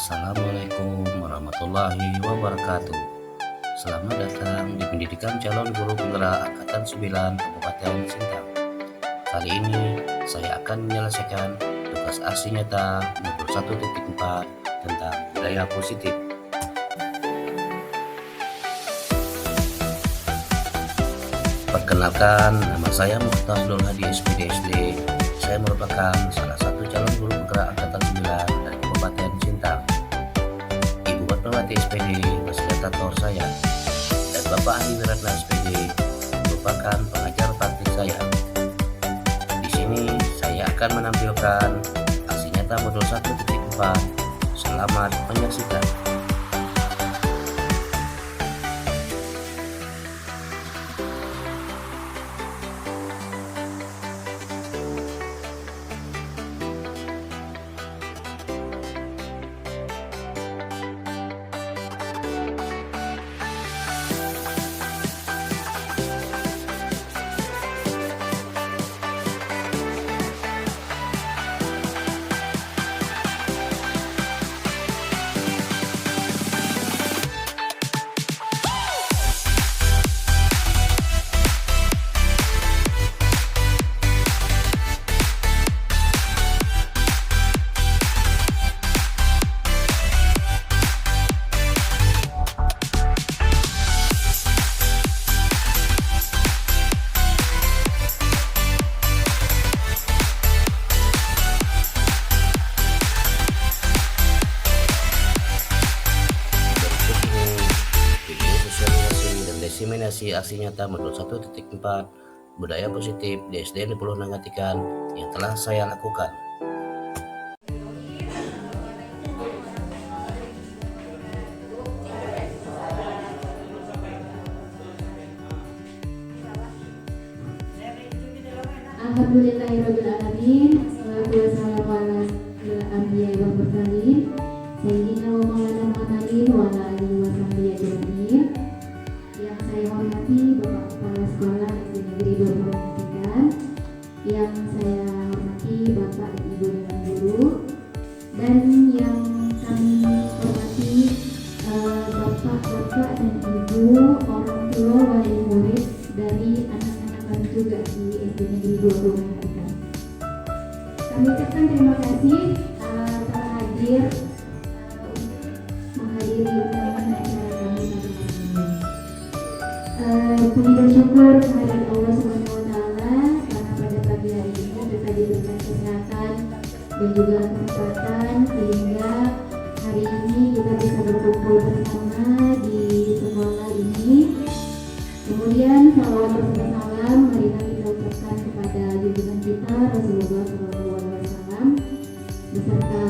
Assalamualaikum warahmatullahi wabarakatuh. Selamat datang di pendidikan calon guru penggerak Angkatan 9 Kabupaten Sintang. Kali ini saya akan menyelesaikan tugas aksi nyata modul 1.4 tentang budaya positif. Perkenalkan, nama saya Mukhtar Abdul Hadi SPD. Saya merupakan salah satu calon guru penggerak Angkatan 9 dari Kabupaten Sintang. Ibu Fatmawati SPD fasilitator saya, dan Bapak Andi Wiratna SPD merupakan pengajar praktik saya. Di sini saya akan menampilkan aksi nyata modul 1.4. Selamat menyaksikan. Diseminasi aksi nyata modul 1.4 budaya positif di SDN 10 Nangatikan yang telah saya lakukan. Alhamdulillahirrahmanirrahim. Wassalatu wassalamu ala anbiya'i wal mursalin sayyidina wa maulana Muhammadin wa ala alihi wa sahbihi ajma'in. Yang saya hormati Bapak Kepala Sekolah SD Negeri 20 Nangatikan, yang saya hormati Bapak dan Ibu dan Guru, dan yang kami hormati Bapak dan Ibu, orang tua, wali murid dari anak-anak kami juga di SD Negeri 20 Nangatikan. Kami ucapkan terima kasih telah hadir menghadiri undangan acara kami pada hari ini. Puji dan syukur kehadirat Allah Subhanahu wa Ta'ala karena pada pagi hari ini kita diberikan kesehatan dan juga kesempatan sehingga hari ini kita bisa berkumpul bersama di sekolah ini. Kemudian salawat bersalam marilah kita ucapkan kepada junjungan kita Rasulullah SAW beserta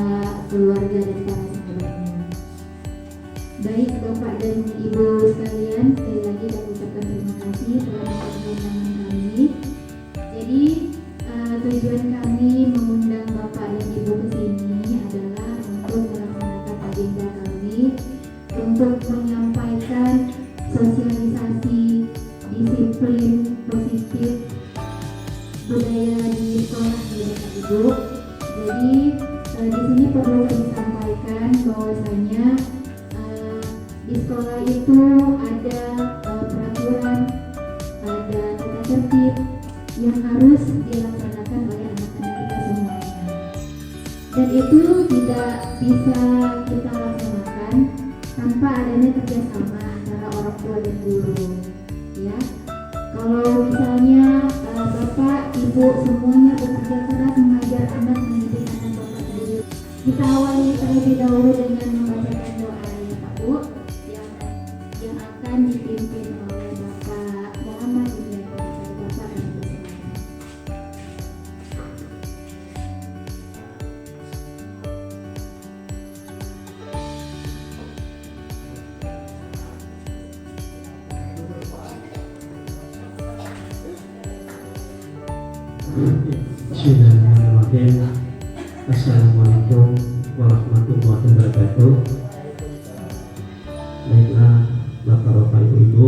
keluarga dan para sahabatnya. Baik Bapak dan Ibu sekalian, sekali lagi kami ucapkan terima kasih telah menonton undangan kami. Jadi tujuan kami mengundang Bapak dan Ibu ke sini adalah untuk melaksanakan agenda kami untuk menyampaikan sosialisasi disiplin positif budaya di sekolah ya Bapak Ibu. Jadi di sini perlu kami sampaikan bahwasanya di sekolah itu ada peraturan, ada tata tertib yang harus dilaksanakan oleh anak-anak kita semuanya. Dan itu tidak bisa kita laksanakan tanpa adanya kerjasama antara orang tua dan guru. Ya, kalau misalnya Bapak, Ibu semuanya bekerja keras mengajar anak, mendidik anak Bapak tadi, kita awali terlebih dahulu dengan membacakan doa ya Pak Bu, yang akan dipimpin oleh Bapak Muhammad Ibn Bapak dan Ibu sekalian. Bismillahirrahmanirrahim. Assalamualaikum warahmatullahi wabarakatuh. Baiklah Bapak-Bapak Ibu-Ibu,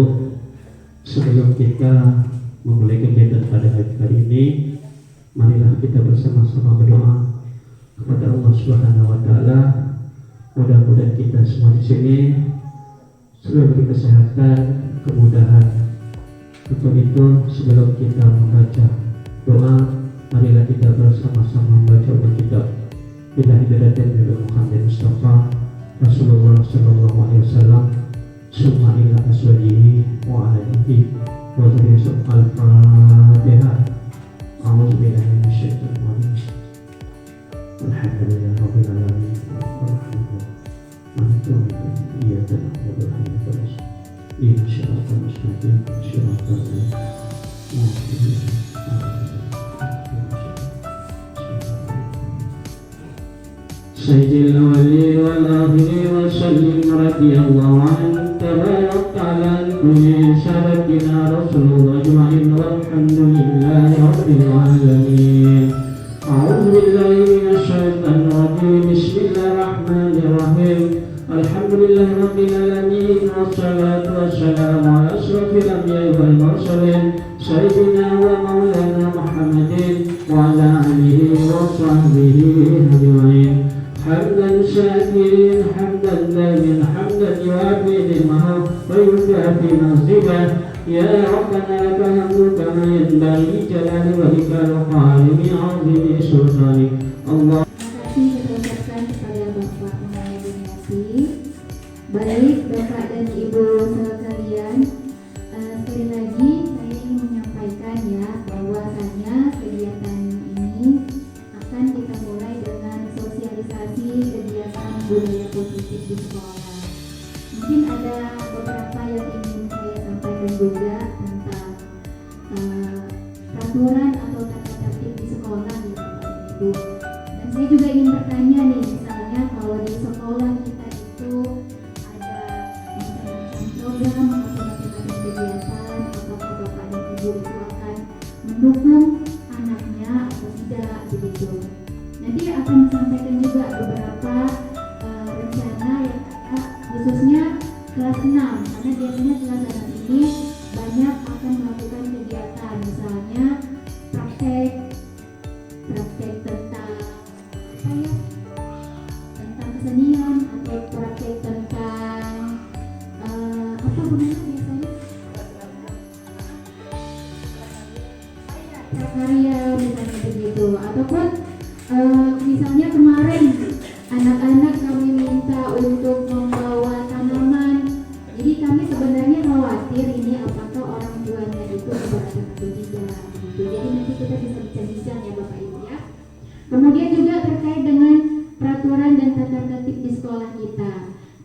sebelum kita memulai kegiatan pada hari ini, marilah kita bersama-sama berdoa kepada Allah Subhanahu wa Ta'ala Mudah-mudahan kita semua di sini selalu diberi kesehatan, kemudahan. Untuk itu sebelum kita membaca doa, marilah kita bersama-sama membaca kitab Bila Hidayatan Nabi Muhammad Mustafa Rasulullah Sallallahu Alaihi Wasallam. Summa ila aswajihi wa alaihi wa tulisu al-fatihah. A'udzu billahi minasyaitonir rajim. Alhamdulillah rabbil alamin. Iyyaka na'budu wa iyyaka nasta'in. Ihdinas siratal mustaqim. Siratal ladzina Sayyidil awwalin wal akhirin wa sallim radhiyallahu anhu tabarak ta'ala kulli syaratina Rasulullah ajma'in walhamdulillahi rabbil alamin. A'udzu billahi minasy syaithanir rajim. Bismillahirrahmanirrahim. Alhamdulillahi rabbil alamin wassalatu wassalamu ala asyrafil anbiya'i wal mursalin sayyidina wa maulana Muhammadin wa ala alihi wa sahbihi ajma'in. حمدا شاكرين حمدا دائما حمدا يوافي نعمه ويكافي مزيدا يا ربنا لك الحمد كما ينبغي لجلال وجهك القائم عظيم سلطانك الله. Terima kasih kita ucapkan kepada Bapak Muhammad Yati. Baik Bapak dan Ibu sekalian, sekali lagi saya ingin menyampaikan ya bahwasanya kegiatan ini akan kita mulai dengan sosialisasi kegiatan budaya positif di sekolah. Mungkin ada beberapa yang ingin saya sampaikan juga tentang peraturan atau tata tertib di sekolah ya Bapak dan Ibu. Dan saya juga ingin bertanya nih, misalnya kalau di sekolah kita itu ada macam-macam program atau macam-macam kegiatan, apakah Bapak dan Ibu itu akan mendukung anaknya atau tidak begitu. Nanti akan disampaikan juga beberapa rencana yang ada khususnya kelas 6, karena biasanya kelas 6 ini banyak akan melakukan kegiatan, misalnya praktek tentang apa ya, tentang kesenian atau praktek tentang apa gunanya biasanya prakarya misalnya begitu, ataupun misalnya kemarin anak-anak kami minta untuk membawa tanaman. Jadi kami sebenarnya khawatir ini apakah orang tuanya itu keberatan atau tidak gitu. Jadi nanti kita bisa bincang-bincang ya Bapak Ibu ya. Kemudian juga terkait dengan peraturan dan tata tertib di sekolah kita.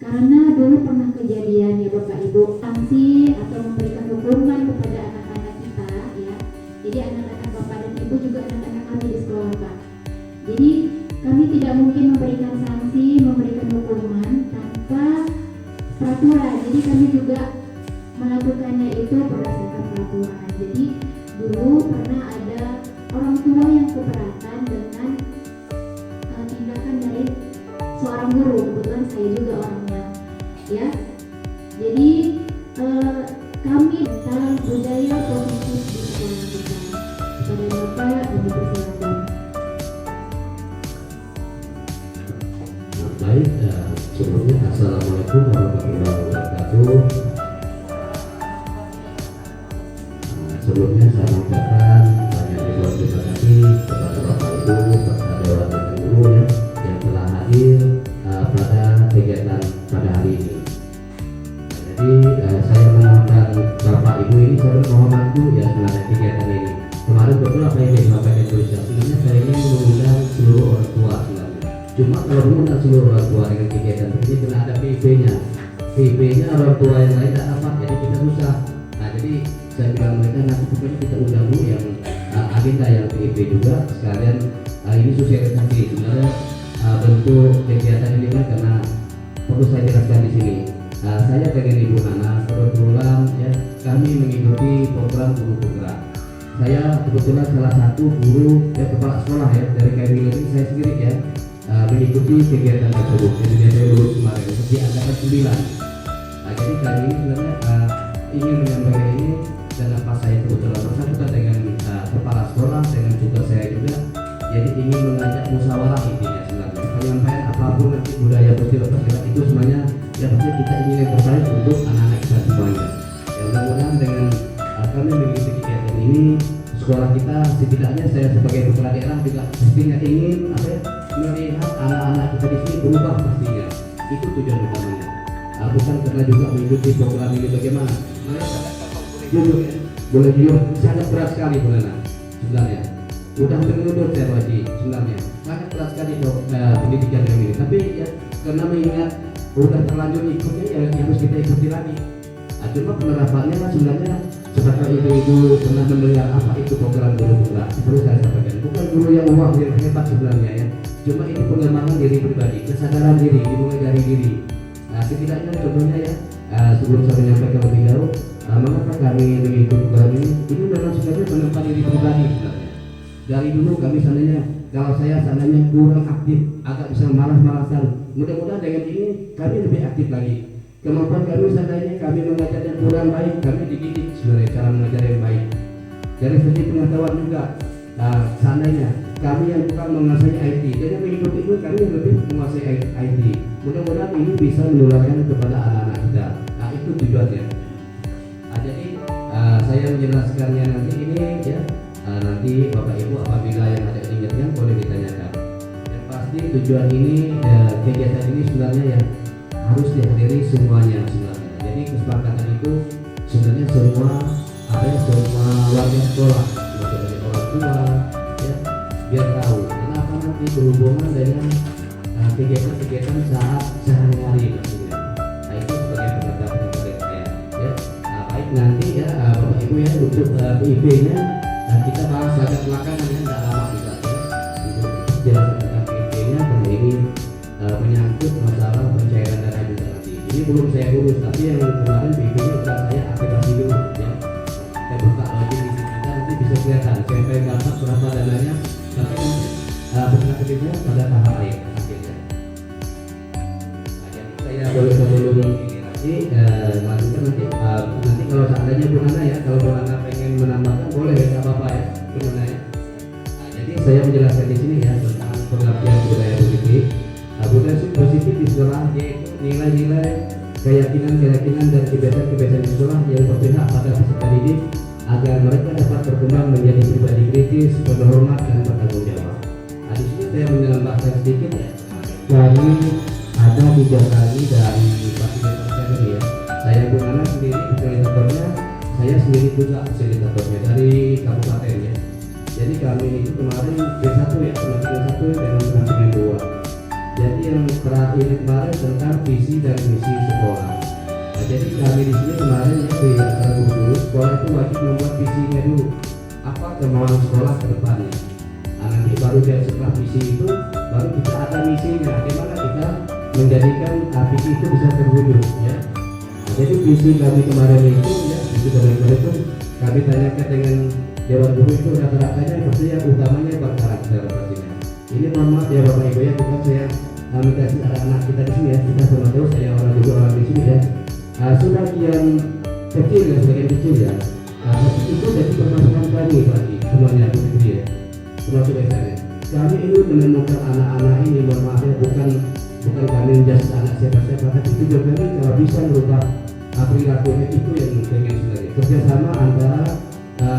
Karena dulu pernah kejadian ya Bapak Ibu, sanksi atau memberikan hukuman kepada anak-anak kita ya. Jadi anak-anak Bapak dan Ibu juga anak-anak kami di sekolah Pak. Jadi kami tidak mungkin memberikan sanksi, memberikan hukuman tanpa peraturan. Jadi kami juga melakukannya itu berdasarkan peraturan. Jadi dulu pernah ada orang tua yang keberatan dengan tindakan dari seorang guru. Kebetulan saya juga orangnya, ya. Jadi kami tentang budaya positif di sekolah kita. Kepada Bapak kami persilakan. Baik, sebelumnya Assalamualaikum warahmatullahi wabarakatuh. Sebelumnya saya mengucapkan banyak terima kasih kepada Bapak Ibu serta Dewan dan Guru ya yang telah hadir pada kegiatan pada hari ini. Jadi saya mengundang Bapak Ibu ini, saya mohon bantu ya sebenarnya kegiatan ini. Kemarin betul apa yang disampaikan Indonesia. Sebenarnya saya ingin mengundang seluruh orang tua sebenarnya. Cuma kalau mengundang seluruh orang tua dengan kegiatan ini kena ada PIP-nya. PIP-nya orang tua yang lain tidak dapat, jadi kita susah. Nah jadi saya bilang mereka nanti pokoknya kita undang dulu yang agenda yang PIP juga sekalian ini sosialisasi sebenarnya bentuk kegiatan ini kan karena perlu saya jelaskan di sini. Saya dengan Ibu Hana kebetulan ya kami mengikuti program guru penggerak. Saya kebetulan salah satu guru ya kepala sekolah ya dari KMI ini saya sendiri ya. Mengikuti kegiatan tersebut. Jadi saya lulus kemarin di angkatan 9. Jadi kali ini sebenarnya ingin menyampaikan ini dalam pas saya kebetulan bersangkutan dengan kepala sekolah dengan juga saya juga. Jadi ingin mengajak musyawarah intinya sebenarnya. Penyampaian apapun nanti budaya festival itu semuanya ya pasti kita ingin yang terbaik untuk anak-anak kita semuanya. Ya mudah-mudahan dengan kami mengikuti kegiatan ini, sekolah kita setidaknya saya sebagai kepala daerah juga pastinya ingin melihat anak-anak kita di sini berubah pastinya. Itu tujuan utamanya. Bukan karena juga mengikuti program ini bagaimana. Jujur ya, boleh jujur sangat berat sekali sebenarnya. Udah menurut saya lagi sebenarnya sangat berat sekali pendidikan yang ini. Tapi ya karena mengingat udah terlanjur ikutnya ya harus kita ikuti lagi. Cuma penerapannya kan sebenarnya sebagai ibu pernah mendengar apa itu program guru penggerak. Perlu saya sampaikan, bukan guru yang wah yang hebat sebenarnya ya. Cuma itu pengembangan diri pribadi, kesadaran diri dimulai dari diri. Setidaknya contohnya ya sebelum saya menyampaikan lebih jauh, mengapa kami mengikuti program ini memang sebenarnya menempa diri pribadi sebenarnya. Dari dulu kami kalau saya kurang aktif, agak bisa malas-malasan. Mudah-mudahan dengan ini kami lebih aktif lagi. Kemampuan kami seandainya kami mengajar yang kurang baik, kami dididik sebenarnya cara mengajar yang baik. Dari segi pengetahuan juga, seandainya kami yang bukan menguasai IT, dengan mengikuti itu kami lebih menguasai IT. Mudah-mudahan ini bisa menularkan kepada anak-anak kita. Itu tujuannya. Jadi saya menjelaskannya nanti ini ya. Nanti Bapak Ibu apabila yang ada ingatnya boleh ditanyakan. Yang pasti tujuan ini kegiatan ini sebenarnya ya harus dihadiri semuanya sebenarnya. Jadi kesepakatan itu sebenarnya semua warga sekolah, dari orang tua ya biar tahu. Kenapa nanti berhubungan dengan kegiatan-kegiatan saat sehari-hari maksudnya. Itu sebagai pendapat dari saya ya. Baik nanti ya Bapak Ibu ya untuk PIB-nya kita bahas agak belakangan ya, tidak lama juga ya. Untuk jelaskan tentang PIB-nya karena ini menyangkut masalah pencairan dana juga nanti. Ini belum saya urus, tapi yang kemarin PIB-nya sudah saya aktifasi dulu ya. Saya buka lagi di sini nanti bisa kelihatan. Saya pengen dapat berapa dananya, tapi nanti aktifnya pada tahap akhir akhirnya. Jadi saya boleh sebelum ini nanti lanjutkan nanti kalau seandainya Bu Nana ya, kalau Bu Nana pengen menambahkan boleh ya, nggak apa-apa ya Bu Nana ya. Jadi saya menjelaskan di sini ya tentang pengertian budaya positif. Budaya positif di sekolah yaitu nilai-nilai, keyakinan dan kebiasaan-kebiasaan di sekolah yang berpihak pada peserta didik agar mereka dapat berkembang menjadi pribadi kritis, berhormat dan bertanggung jawab. Di sini saya menambahkan sedikit ya. Dari ada 3 kali dari fasilitator saya ini ya. Saya Bu Nana sendiri fasilitatornya, saya sendiri juga fasilitatornya dari kabupaten ya. Jadi kami itu kemarin B1 ya, penampilan 1 dan penampilan 2. Jadi yang terakhir kemarin tentang visi dan misi sekolah. Jadi kami di sini kemarin ya di dulu sekolah itu wajib membuat visinya dulu. Apa kemauan sekolah ke depannya. Nanti baru dari setelah visi itu baru kita ada misinya. Di mana kita menjadikan visi itu bisa terwujud ya. Jadi visi kami kemarin itu ya, visi kemarin itu kami tanyakan dengan Dewan Guru itu rata-ratanya pasti yang utamanya berkarakter pastinya. Ini mohon maaf ya Bapak Ibu ya, bukan saya mengasihi anak-anak kita di sini ya, kita sama tahu saya orang juga orang di sini ya. Sebagian kecil ya, sebagian kecil ya. Tapi itu jadi permasalahan kami lagi semuanya begitu ya. Termasuk saya. Kami ini menemukan anak-anak ini mohon maaf ya, bukan kami menjadi anak siapa-siapa, tapi tujuan kami kalau bisa merubah perilakunya itu yang pengen sebenarnya. Kerjasama antara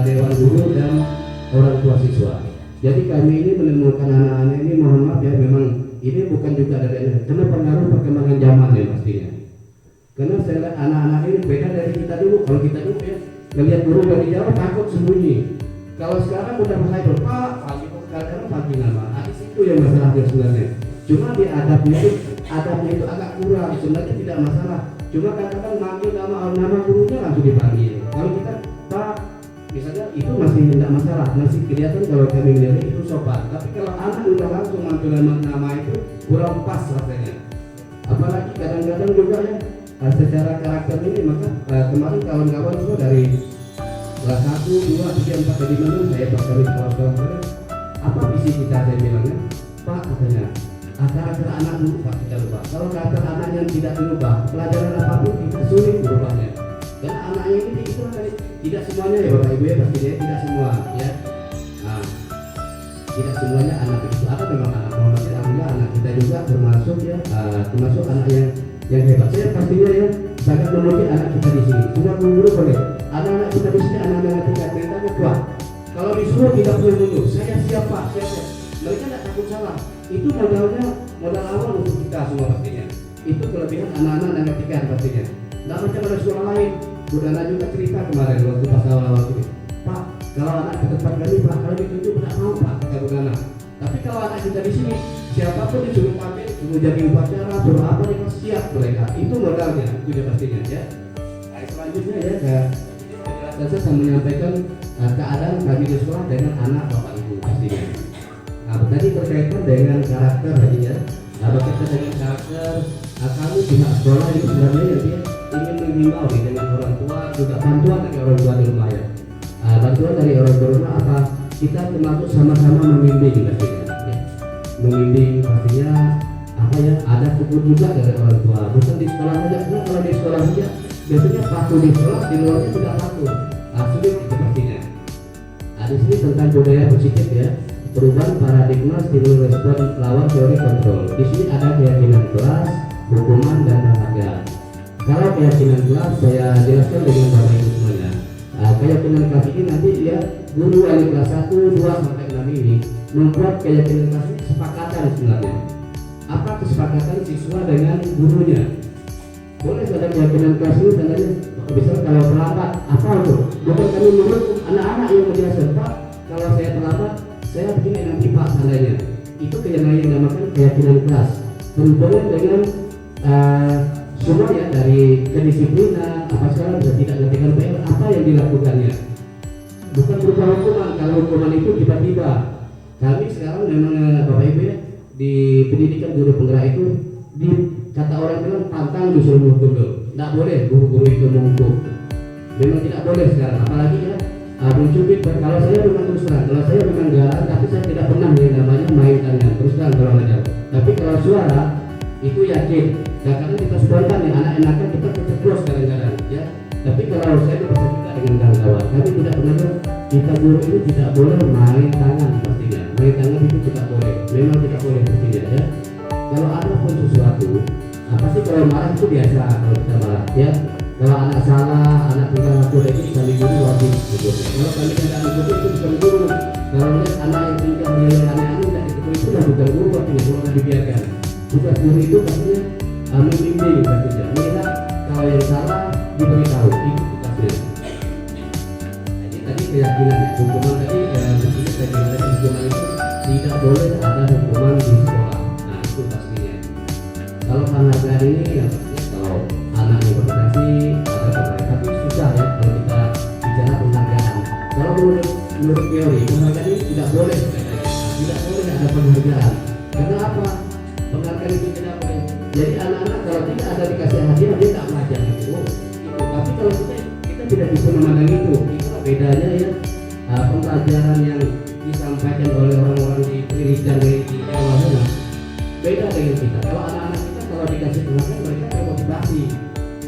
Dewan Guru dan orang tua siswa. Jadi kami ini menemukan anak-anak ini mohon maaf ya, memang ini bukan juga dari karena pengaruh perkembangan zaman ya pastinya. Karena saya lihat anak-anak ini beda dari kita dulu. Kalau kita dulu ya melihat guru dari jauh takut sembunyi. Kalau sekarang udah mulai Pak pagi nama. Di situ yang masalahnya sebenarnya. Cuma di adabnya itu agak kurang. Sebenarnya tidak masalah. Cuma kadang-kadang manggil nama gurunya langsung dipanggil. Kalau kita Pak misalnya itu masih tidak masalah, masih kelihatan kalau kami melihat itu sopan. Tapi kalau anak udah langsung manggil nama itu kurang pas rasanya. Apalagi kadang-kadang juga ya secara karakter ini, maka kemarin kawan-kawan semua dari kelas 1, 2, 3, 4, 5 saya berkali kawan-kawan apa visi kita, saya bilangnya Pak katanya karakter anak dulu Pak kita lupa. Kalau karakter anak yang tidak dirubah, pelajaran apapun kita sulit berubahnya. Karena anaknya ini itu tidak semuanya ya Bapak Ibu ya, pasti ya tidak semua ya. Tidak semuanya anak itu ada memang anak artinya alhamdulillah anak kita juga termasuk ya termasuk anak yang hebat. Saya pastinya ya sangat memuji anak kita di sini. Semua guru boleh. Anak-anak kita di sini anak-anak tingkat mentalnya kuat. Kalau disuruh tidak boleh mundur. Saya siapa? Siapa? Mereka tidak takut salah. Itu modal awal untuk kita semua pastinya. Itu kelebihan anak-anak tingkat tingkat pastinya. Tidak macam ada sekolah lain. Budana juga cerita kemarin waktu pas awal-awal ini. Pak, kalau anak ke tempat kami Pak, kalau ditunjuk tidak mau Pak, kata Budana. Tapi kalau anak kita di sini, siapapun disuruh pamit, suruh jadi upacara, suruh apa dia pasti siap mereka. Itu modalnya, itu dia pastinya ya. Nah, selanjutnya ya, saya menyampaikan keadaan kami di sekolah dengan anak bapak ibu pastinya. Nah, tadi berkaitan dengan karakter tadi ya. Nah, berkaitan dengan karakter, kami pihak sekolah ini sebenarnya ya dia ingin menghimbau dengan orang tua juga bantuan dari orang tua di rumah ya. Bantuan dari orang tua rumah apa? Kita termasuk sama-sama membimbing pastinya. Ya. Membimbing pastinya apa ya? Ada support juga dari orang tua. Bukan di sekolah saja. Karena kalau di sekolah saja biasanya patuh di sekolah, di luarnya tidak patuh. Sulit itu pastinya. Di sini tentang budaya positif ya. Perubahan paradigma stimulus respon lawan teori kontrol. Di sini ada keyakinan kelas, hukuman dan penghargaan. Kalau keyakinan kelas saya jelaskan dengan bapak ibu semuanya. Keyakinan kelas ini nanti ya guru dari kelas 1, 2 sampai 6 ini membuat keyakinan kelas ini kesepakatan sebenarnya. Apa kesepakatan siswa dengan gurunya? Boleh ada keyakinan kelas ini tandanya bisa kalau terlambat apa itu? Bukan kami menurut anak-anak yang menjelaskan Pak, kalau saya terlambat saya begini nanti Pak tandanya. Itu yang dinamakan keyakinan kelas. Berhubungan dengan semua ya dari kedisiplinan apa sekarang sudah tidak ngertikan PR apa yang dilakukannya. Bukan berupa hukuman. Kalau hukuman itu tiba-tiba. Kami sekarang memang Bapak Ibu ya di pendidikan guru penggerak itu di kata orang bilang pantang disuruh menghukum dulu. Tidak boleh guru-guru itu menghukum. Memang tidak boleh sekarang. Apalagi ya mencubit. Kalau saya memang terus terang, kalau saya memang galak, tapi saya tidak pernah yang namanya main tangan terus terang kalau ngajar. Tapi kalau suara itu yakin. Ya karena kita spontan ya anak-anakan kita keceplos kadang-kadang ya. Tapi kalau saya bisa juga dengan kawan-kawan. Kami tidak pernah kita guru itu tidak boleh main tangan pastinya. Main tangan itu tidak boleh. Memang tidak boleh pastinya ya. Kalau ada pun sesuatu, pasti kalau marah itu biasa kalau kita marah ya. Kalau anak salah, anak tinggal aku lagi kami guru wajib. Kalau kami tidak mengikuti itu bukan guru. Kalau lihat anak yang tinggal dia aneh-aneh tidak diketahui itu sudah bukan guru artinya kalau dibiarkan. Tugas guru itu pastinya membimbing pastinya. Melihat kalau yang salah diberitahu itu tugasnya. Jadi tadi keyakinan ya, hukuman tadi mestinya saya kira hukuman itu tidak boleh ada hukuman di sekolah. Nah itu pastinya. Kalau penghargaan ini ya kalau anaknya berprestasi ada penghargaan, tapi susah ya kalau kita bicara penghargaan. Kalau menurut teori penghargaan ini tidak boleh, tidak boleh ada penghargaan. Karena apa? Penghargaan itu tidak boleh. Jadi anak-anak kalau tidak ada dikasih hadiah dia tak belajar gitu. Tapi kalau kita tidak bisa memandang itu bedanya ya pembelajaran yang disampaikan oleh orang-orang di pendidikan di Jawa sana beda dengan kita. Kalau anak-anak kita kalau dikasih penghargaan mereka termotivasi.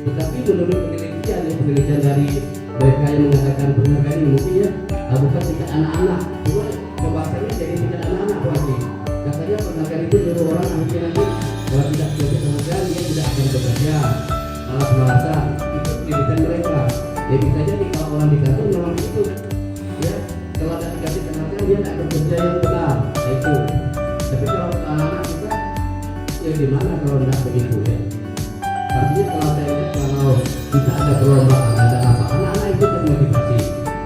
Tetapi menurut penelitian dari mereka yang mengatakan penghargaan ini mungkin ya bukan tidak anak-anak, cuma pembahasannya jadi tidak anak-anak lagi. Katanya penghargaan itu nyuruh orang akhirnya nanti kalau tidak dikasih penghargaan dia tidak akan bekerja, malah merasa itu pendidikan mereka. Ya bisa jadi kalau orang di kantor memang itu ya kalau tidak dikasih penghargaan dia tidak bekerja yang benar. Nah itu. Tapi kalau anak-anak kita ya gimana kalau tidak begitu ya? Artinya kalau kita ada perlombaan ada apa anak-anak itu termotivasi.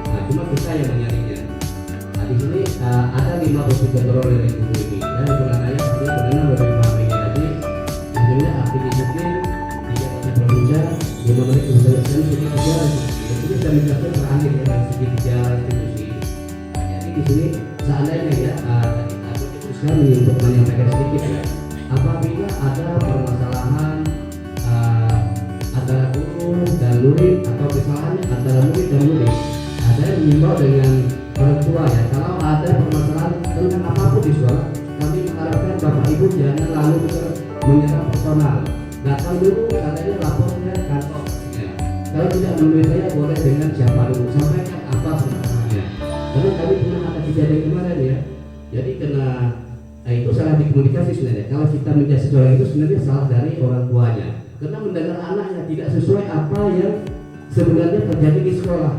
Nah cuma kita yang menyarinya. Nah di sini ada 5 posisi kontrol dari guru ini. Dan sebenarnya artinya benar lebih paham ini tadi. Sebenarnya arti disiplin 3 posisi berbeda 5 menit menjelaskan segi sejarah. Jadi saya menjelaskan terakhir ya dari segi sejarah institusi. Nah, jadi di sini seandainya ya tadi aku teruskan untuk menyampaikan sedikit ya. Apabila ada permasalahan antara guru dan murid atau kesalahan antara murid dan murid, saya mengimbau dengan orang tua ya kalau ada permasalahan tentang apapun di sekolah, kami mengharapkan bapak ibu jangan lalu menyerang personal. Datang dulu katanya lapornya kantor. Ya. Kalau tidak menemui saya boleh dengan siapa dulu sampaikan apa permasalahannya. Karena kami pernah ada kejadian kemarin ya. Jadi kena itu salah komunikasi sebenarnya. Kalau kita menjadi seseorang itu sebenarnya salah dari orang tuanya, karena mendengar anaknya tidak sesuai apa yang sebenarnya terjadi di sekolah.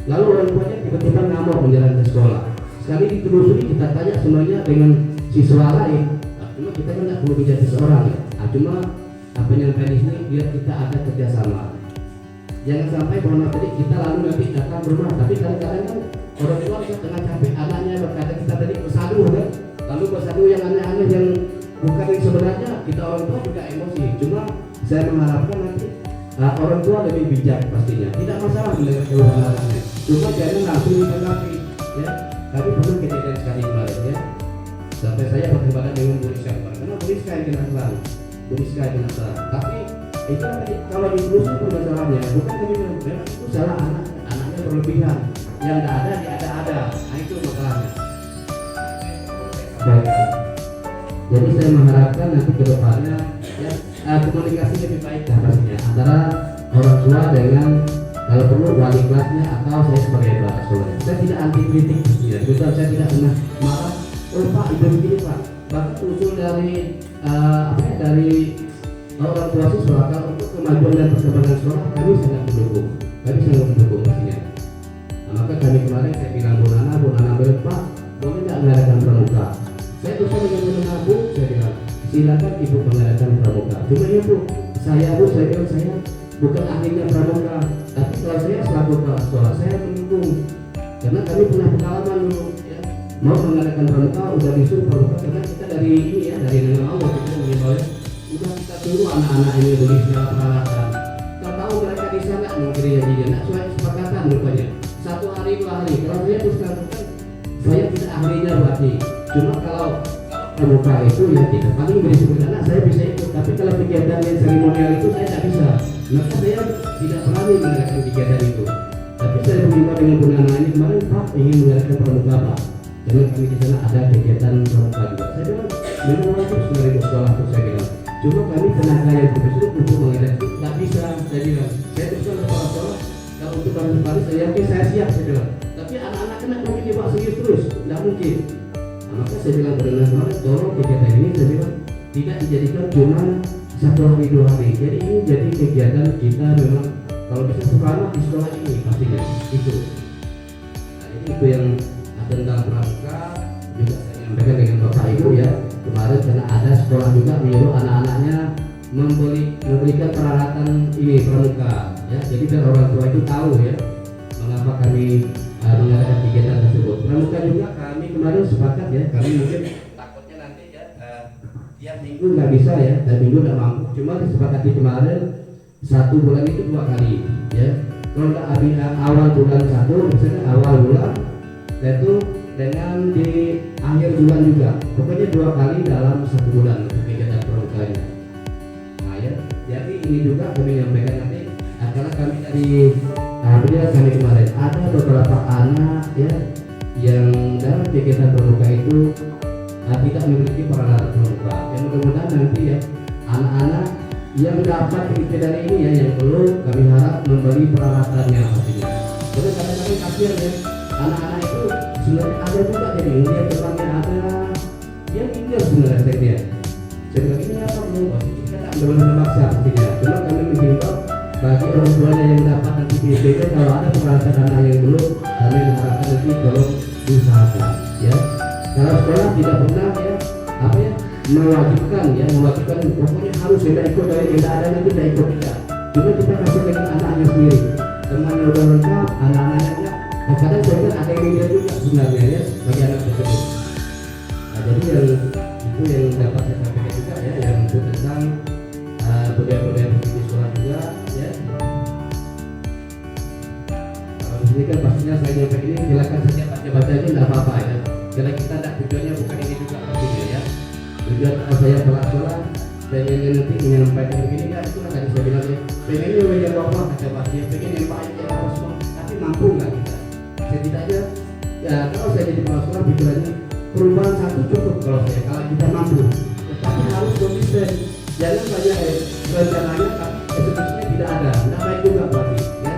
Lalu orang tuanya tiba-tiba ngamuk menjalankan ke sekolah. Sekali ditelusuri kita tanya semuanya dengan siswa lain. Cuma kita kan nggak perlu menjadi seorang ya. Cuma penyampaian ini biar kita ada kerjasama. Jangan sampai bahwa tadi kita lalu nanti datang ke rumah, tapi kadang-kadang kan orang tua bisa tengah capek anaknya berkata kita tadi bersadu kan, lalu bersadu yang aneh-aneh yang bukan yang sebenarnya, kita orang tua juga emosi. Cuma saya mengharapkan nanti orang tua lebih bijak pastinya, tidak masalah mendengar keluhan anaknya, cuma jangan langsung ditanggapi ya. Tapi pernah kejadian sekali kemarin ya, sampai saya berhadapan dengan Bu Rizka kemarin, karena Bu Rizka yang kena serang, Bu Rizka yang kena serang. Tapi itu tadi kalau ditelusuri permasalahannya, bukan kami bilang memang itu salah anaknya berlebihan, yang tidak ada diada-ada, nah itu masalahnya. Baik. Jadi saya mengharapkan nanti ke depannya ya komunikasi lebih baik lah pastinya antara orang tua dengan kalau perlu wali kelasnya atau saya sebagai kepala sekolah. Saya tidak anti kritik ya, betul, saya tidak pernah marah. Oh Pak, itu begini Pak. Bahkan usul dari dari orang tua siswa kalau untuk kemajuan dan perkembangan sekolah kami sangat mendukung. Kami sangat mendukung pastinya. Nah, maka kami kemarin saya bilang Bu Nana bilang Pak, boleh nggak mengadakan pramuka? Saya berusaha dengan Bu Nana, Bu, saya bilang silakan Ibu mengadakan pramuka. Cuma ya Bu, saya bilang saya bukan ahlinya pramuka, tapi kalau saya selaku kepala sekolah saya mendukung karena kami pernah pengalaman dulu ya, mau mengadakan pramuka udah disuruh pramuka karena kita dari ini ya dari negara Allah kita mengimbau ya, udah kita tunggu anak-anak ini beli segala peralatan. Kita tahu mereka di sana mungkin ya jadi nak sesuai kesepakatan rupanya 1 hari 2 hari. Kalau saya terus katakan saya tidak ahlinya berarti, cuma kalau pramuka itu ya kita paling berisiko anak saya bisa ikut, tapi kalau kegiatan yang seremonial itu saya tidak bisa. Maka saya tidak berani mengadakan kegiatan itu. Tapi saya mengimbau dengan Bu Nana ini kemarin Pak ingin mengadakan pramuka Pak, karena kami di sana ada kegiatan pramuka juga. Saya bilang memang wajib sebenarnya sekolah itu saya bilang. Cuma kami tenaga yang profesional untuk mengadakan itu tidak bisa. Saya bilang saya teruskan kepala sekolah kalau untuk kami saya yakin saya siap saya bilang. Tapi anak-anak kena kami dibawa serius terus, tidak mungkin. Nah, maka saya bilang pada kemarin tolong kegiatan ini saya bilang tidak dijadikan cuma 1 hari 2 hari. Jadi ini jadi kegiatan kita memang kalau bisa sekolah di sekolah ini pastinya itu. Nah, jadi itu yang tentang pramuka juga saya sampaikan dengan Bapak Ibu ya. Kemarin karena ada sekolah juga menyuruh anak-anaknya memberikan peralatan ini pramuka ya. Jadi biar orang tua itu tahu ya mengapa kami mengadakan kegiatan tersebut. Pramuka juga kami kemarin sepakat ya. Kami mungkin takutnya nanti ya tiap minggu nggak bisa ya, dan minggu nggak mampu. Cuma disepakati kemarin 1 bulan itu 2 kali ya. Kalau nggak awal bulan 1 misalnya awal bulan itu dengan di akhir bulan juga. Pokoknya 2 kali dalam 1 bulan kegiatan pramukanya. Nah ya, jadi ini juga kami menyampaikan nanti karena kami dari penjelasan kami kemarin ada beberapa anak ya yang dalam kegiatan pramuka itu tidak memiliki peralatan pramuka. Yang mudah-mudahan nanti ya anak-anak yang dapat ide dari ini ya yang belum kami harap membeli peralatannya pastinya. Jadi kadang-kadang kasihan ya anak-anak itu sebenarnya ada juga jadi dia tempatnya ada dia tinggal sebenarnya saya dia. Sebenarnya ini apa belum? Kita tak boleh memaksa pastinya. Cuma kami menghimbau bagi orang tuanya yang dapat nanti BPK kalau ada peralatan anak yang belum kami mengharapkan nanti tolong diusahakan ya. Kalau sekolah tidak pernah ya apa ya mewajibkan pokoknya harus tidak ikut dari tidak ada nanti tidak ikut tidak. Cuma kita kasih dengan anaknya sendiri temannya udah lengkap anak-anaknya. Kadang saya kira ada yang dia juga sebenarnya ya bagi anak tersebut. Nah, jadi yang itu yang dapat saya sampaikan juga ya yang itu tentang budaya-budaya di sekolah juga ya. Kalau di sini kan pastinya saya nyampe ini silakan saja baca aja tidak apa-apa ya. Karena kita tidak tujuannya bukan ini juga pastinya ya. Tujuan saya sekolah pengennya nanti menyampaikan begini kan itu tadi saya bilang ya pengennya belajar apa kata pasti pengen yang baik ya apa semua tapi mampu nggak kita setidaknya ya kalau saya jadi kepala sekolah pikirannya perubahan 1 cukup kalau kita mampu tetapi harus konsisten jangan banyak rencananya tapi eksekusinya tidak ada tidak baik juga berarti ya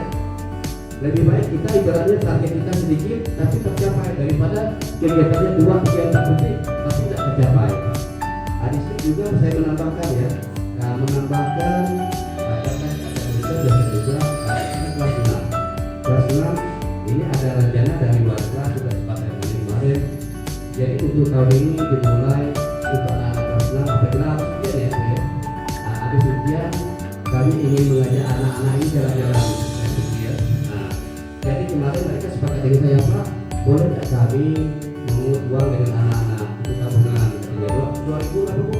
lebih baik kita ibaratnya target kita sedikit tapi tercapai daripada kegiatannya 2, 3, 4 tapi tidak tercapai. juga saya menambahkan ya, menambahkan kata-kata Indonesia dan juga kelas 6. Kelas 6 ini ada rencana dari luar kelas sudah sepakat dengan kemarin. Jadi untuk tahun ini dimulai untuk anak-anak kelas 6 apabila habis ujian ya, habis ujian kami ingin mengajak anak-anak ini jalan-jalan ya. Nah, jadi kemarin mereka sepakat dengan saya, Pak, boleh tidak kami mengut uang dengan anak-anak untuk tabungan? Katanya 2.000 berapa Bu?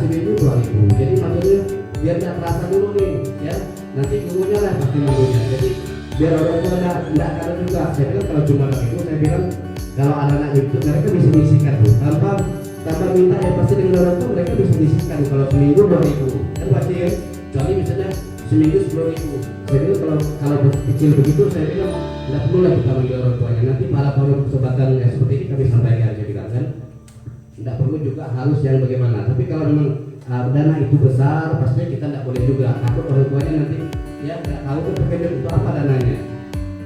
Seminggu 2.000. Jadi maksudnya biar tidak terasa dulu nih ya, nanti gurunya lah pasti gurunya. Jadi biar orang tua tidak kalah juga. Saya bilang kalau cuma itu, saya bilang kalau anak-anak itu mereka bisa menyisihkan tuh tanpa minta ya, pasti dengan orang tua mereka bisa menyisihkan. Kalau seminggu 2.000 kan pasti ya, kecuali misalnya seminggu 10.000. Saya bilang kalau kecil begitu, saya bilang tidak perlu lah kita manggil orang tuanya. Nanti malah kalau kesempatan yang seperti ini kami sampaikan, saya bilang kan tidak perlu juga harus yang bagaimana. Tapi kalau memang dana itu besar, pastinya kita tidak boleh juga. Takut orang tuanya nanti ya tidak tahu kepentingan itu apa dananya.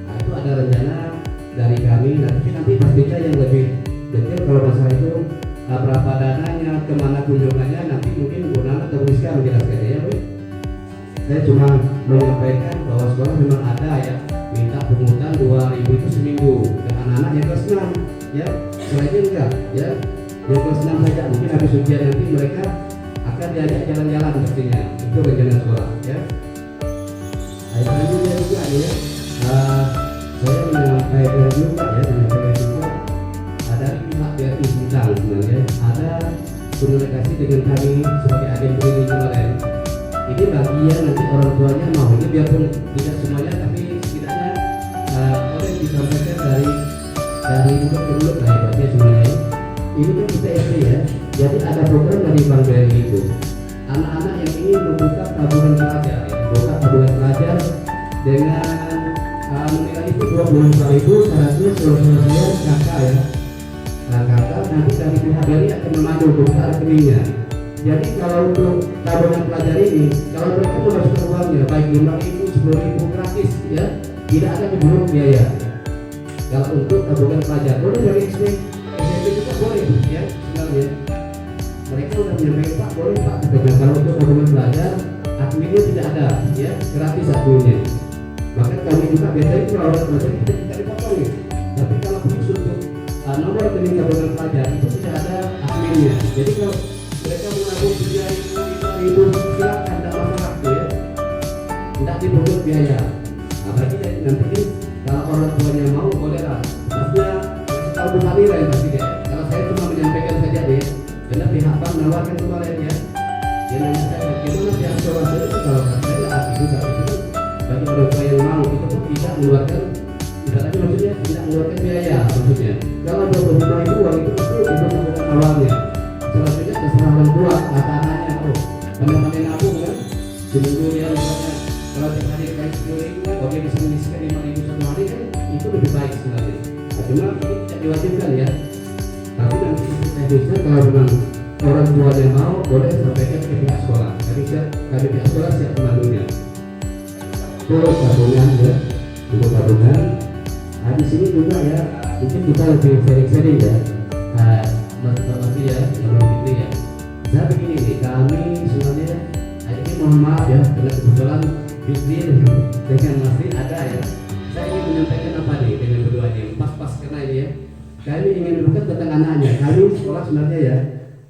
Nah, itu ada rencana dari kami. Nanti pastinya yang lebih detail kalau masalah itu berapa dananya, kemana kunjungannya, nanti mungkin Bu Nana atau Bu Rizka menjelaskan ya Bu. Saya cuma menyampaikan bahwa sekolah memang ada ya minta pungutan 2.000 itu seminggu ke anak-anak yang kelas 6 ya. Selainnya enggak ya. Yang kelas 6 saja, mungkin habis ujian nanti mereka akan diajak jalan-jalan pastinya. Itu rencana sekolah ya. Selanjutnya juga ya, saya menyampaikan juga ada pihak BRI Sintang sebenarnya ada komunikasi dengan kami sebagai agen BRI kemarin. Ini bagian nanti orang tuanya mau ini biarpun tidak semuanya, tapi setidaknya boleh disampaikan dari mulut ke mulut lah hebatnya semuanya. Ini kan kita SD ya, jadi ada program dari Bank BRI itu anak-anak yang ingin membuka tabungan pelajar ya, buka tabungan pelajar dengan nominal itu 25.000, syaratnya seluruh kakak ya. Nah, kakak nanti dari pihak BRI akan memandu untuk buka rekeningnya. Jadi kalau untuk tabungan pelajar ini, kalau mereka memasukkan uangnya baik 5.000, 10.000 gratis ya, tidak ada dipungut biaya. Kalau untuk tabungan pelajar boleh dari SD juga boleh ya sebenarnya. Mereka sudah menyampaikan Pak boleh Pak, kalau untuk tabungan pelajar adminnya tidak ada ya, gratis adminnya. Bahkan kami juga biasanya kalau orang pelajar kita dipotong nih. Tapi kalau khusus untuk nomor rekening tabungan pelajar itu tidak ada adminnya. Jadi kalau mereka menabung 3.000, 5.000 silakan, tidak masalah ya, tidak dipungut biaya. Nah berarti nanti kalau orang tuanya mau boleh lah. Maksudnya tahu bukan nilai pasti ya. Kalau saya cuma menyampaikan saja deh, karena pihak bank menawarkan kemarin ya. Dia nanya saya gimana pihak sekolah itu, kalau saya lah juga itu bagi orang tua yang mau itu pun tidak mengeluarkan, ibaratnya maksudnya tidak mengeluarkan biaya maksudnya. Kalau 25.000 uang itu untuk awalnya. Selanjutnya terserah orang tua, kata-katanya pandai-pandai nabung kan. Seminggu dia misalnya kalau tiap hari kayak 10.000, oke bisa menyisihkan 5.000 satu hari kan, itu lebih baik sebenarnya. Nah, cuma ini tidak diwajibkan ya. Tapi nanti teknisnya kalau memang orang tuanya mau, boleh sampaikan ke pihak sekolah. Kami pihak sekolah siap memandunya. Terus tabungan ya, untuk tabungan. Nah di sini juga ya, mungkin kita lebih sering-sering ya. Masih ya, yang begitu ya. Saya begini nih, kami sebenarnya ini mohon maaf ya, karena kebetulan Fitri dengan Masri ada ya. Saya ingin menyampaikan apa nih dengan keduanya, pas-pas kena ini ya. Kami ingin bukan tentang anaknya. Kami sekolah sebenarnya ya.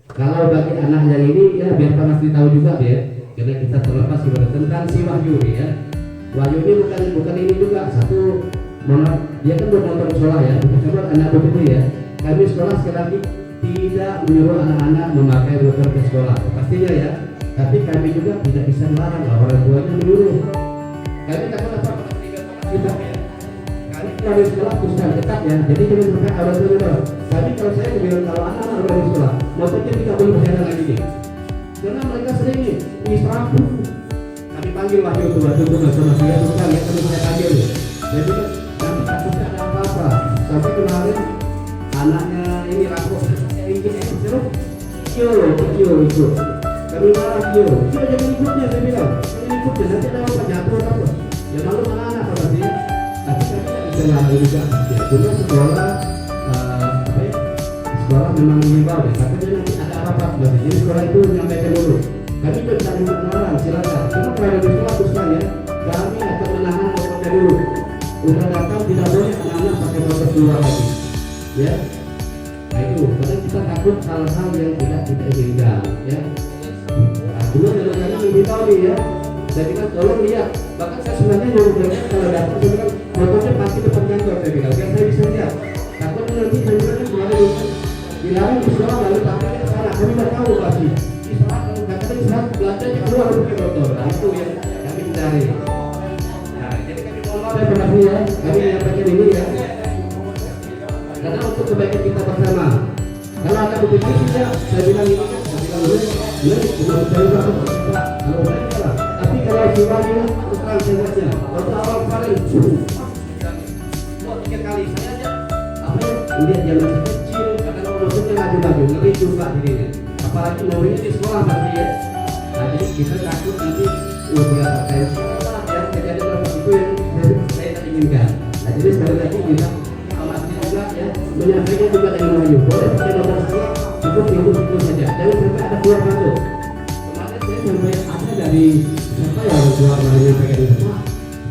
Kalau bagi anak yang ini ya biar Pak Masri tahu juga ya, karena kita terlepas tentang si Wahyu ya. Wahyu ini bukan ini juga satu, dia kan bermotor sekolah ya, bukan anak begitu ya. Kami sekolah sekali lagi tidak menyuruh anak-anak memakai motor ke sekolah, pastinya ya. Tapi kami juga tidak bisa melarang orang tuanya menyuruh. Kami takut apa? Kita ya. Kami kalau di sekolah khususnya dekat ya, jadi kami bukan orang tua. Tapi kalau saya bilang kalau anak-anak berada di sekolah, motornya tidak boleh berjalan lagi nih. Karena mereka sering nih istirahat. Kami panggil Wahyu sama dia bukan ya, kami saya panggil ya. Jadi nanti takutnya ada apa-apa. Sampai kemarin anaknya ini rapuh, saya ingin seru, kio itu. Kami marah kio jangan ikutnya, saya bilang, jangan ikutnya, nanti ada apa jatuh atau apa. Ya malu anak-anak apa sih? Tapi kami tidak bisa larang juga. Ya cuma sekolah, sekolah memang mengimbau ya. Tapi nanti ada apa-apa, jadi sekolah itu menyampaikan dulu. Kami itu bisa melarang, silakan. Cuma kalau ada sekolah teruskan ya, kami akan menahan pokoknya dulu. Udah datang tidak boleh anak-anak pakai motor keluar lagi, ya. Nah itu, karena kita takut hal-hal yang tidak kita inginkan, ya. Nah, dulu ada kami memberitahu nih ya, saya bilang tolong lihat. Bahkan saya sebenarnya nyuruh mereka kalau datang, saya bilang motornya pasti depan kantor, saya bilang, biar saya bisa lihat. Takutnya nanti saya bilang kemarin dilarang di sekolah lalu pakai ke sana, kami tidak tahu pasti. Di sekolah kalau kadang-kadang sekolah belajar keluar pakai motor, nah itu yang kami hindari. Nah, jadi kami mohon maaf ya Pak ya, kami menyampaikan ini ya. Karena untuk kebaikan kita bersama. Kalau ada bukti tidak, saya bilang ini, saya bilang ini sudah mencari apa? Kalau saya salah. Tapi kalau sifatnya terus terang jelasnya. Waktu awal kemarin, tiga kali saya aja apa ya? Lihat dia masih kecil, kadang maksudnya laju-laju, ngeri juga dirinya. Apalagi maunya di sekolah pasti ya. Nah jadi kita takut nanti udah saya sekolah ya kejadian apa itu yang saya tak inginkan. Nah jadi sekali lagi kita juga ya menyampaikan juga dengan Melayu boleh pakai motor saya cukup itu saja jangan sampai ada keluar masuk. Kemarin saya sampai ada dari siapa ya orang tua kemarin menyampaikan itu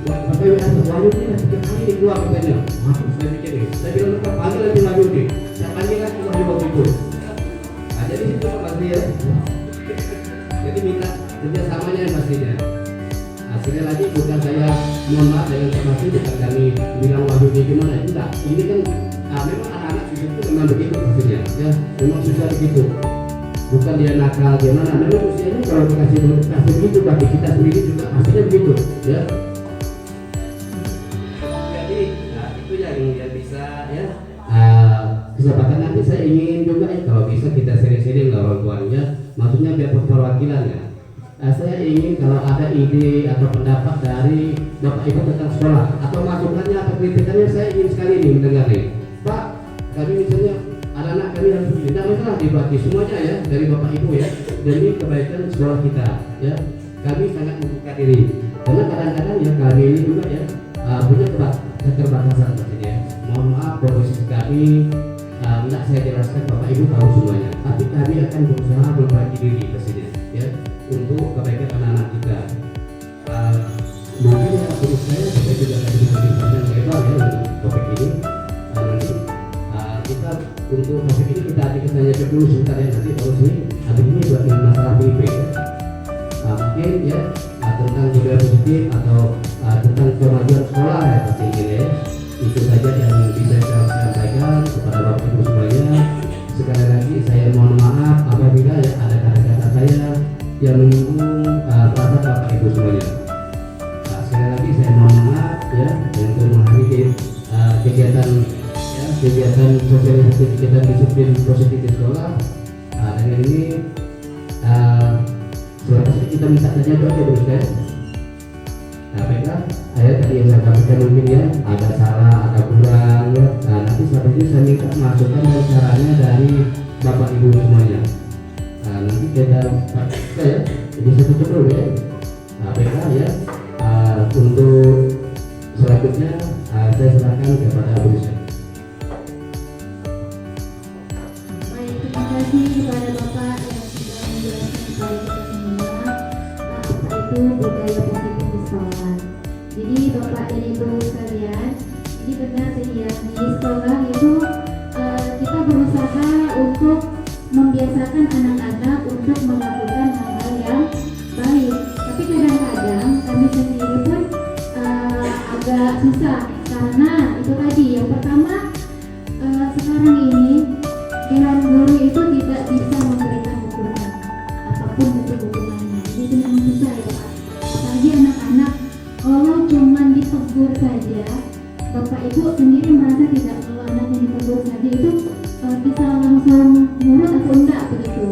pakai WA Melayu ini setiap kali keluar katanya masuk saya pikir nih saya bilang mereka panggil lagi Melayu nih saya panggil lagi Melayu waktu itu. Nah jadi situ pasti ya jadi minta kerjasamanya pastinya. Hasilnya lagi bukan saya mohon maaf dengan informasi bukan kami bilang wahyu gimana itu enggak ini kan memang anak-anak susah itu memang begitu maksudnya ya memang susah begitu bukan dia nakal gimana memang usianya kalau dikasih begitu bagi kita sendiri juga hasilnya begitu ya jadi itu yang bisa ya kesempatan nanti saya ingin juga kalau bisa kita sering-sering lah orang tuanya maksudnya biar perwakilannya. Saya ingin kalau ada ide atau pendapat dari Bapak Ibu tentang sekolah atau masukannya atau kritikannya saya ingin sekali nih mendengar nih Pak kami misalnya anak-anak kami harus begini tidak masalah dibagi semuanya ya dari Bapak Ibu ya demi kebaikan sekolah kita ya kami sangat membuka diri karena kadang-kadang ya kami ini juga ya punya keterbatasan maksudnya mohon maaf posisi kami tidak saya jelaskan Bapak Ibu tahu semuanya tapi kami akan berusaha membagi diri pastinya ya untuk kebaikan anak-anak kita. Mungkin ya menurut saya juga akan bisa panjang lebar ya untuk topik ini. Nanti kita untuk topik ini kita tanya dulu sebentar ya nanti kalau sini habis ini buat masalah BIP ya. Mungkin ya tentang budaya positif atau tentang kemajuan sekolah ya pasti ini ya. Itu saja yang bisa saya sampaikan kepada Bapak Ibu semuanya. Sekali lagi saya mohon maaf apabila ya ada kata-kata saya yang menyinggung perasaan Bapak Ibu semuanya. Sekali lagi saya mohon maaf ya untuk menghadiri kegiatan sosialisasi kegiatan disiplin positif di sekolah. Dengan ini selanjutnya kita minta saja doa ya Bro ya. Baiklah, tadi yang saya sampaikan mungkin ya ada salah, ada kurang ya. Nanti selanjutnya saya minta masukan dan caranya dari Bapak Ibu semuanya. Nanti kita ya jadi saya tutup dulu ya. Baiklah ya untuk selanjutnya saya serahkan kepada Bu Risma. Baik, terima kasih kepada Bapak yang sudah menjelaskan kepada kita semua apa itu budaya positif di sekolah. Jadi Bapak dan Ibu sekalian, ini benar ya di sekolah itu kita berusaha untuk membiasakan anak-anak untuk melakukan hal-hal yang baik. Tapi kadang-kadang kami sendiri pun agak susah karena itu tadi yang pertama sekarang ini dewan guru itu tidak bisa memberikan hukuman apapun bentuk hukumannya. Jadi itu memang susah ya Pak. Apalagi anak-anak kalau cuma ditegur saja, Bapak Ibu sendiri merasa tidak kalau anaknya ditegur saja itu bisa langsung nurut atau enggak begitu.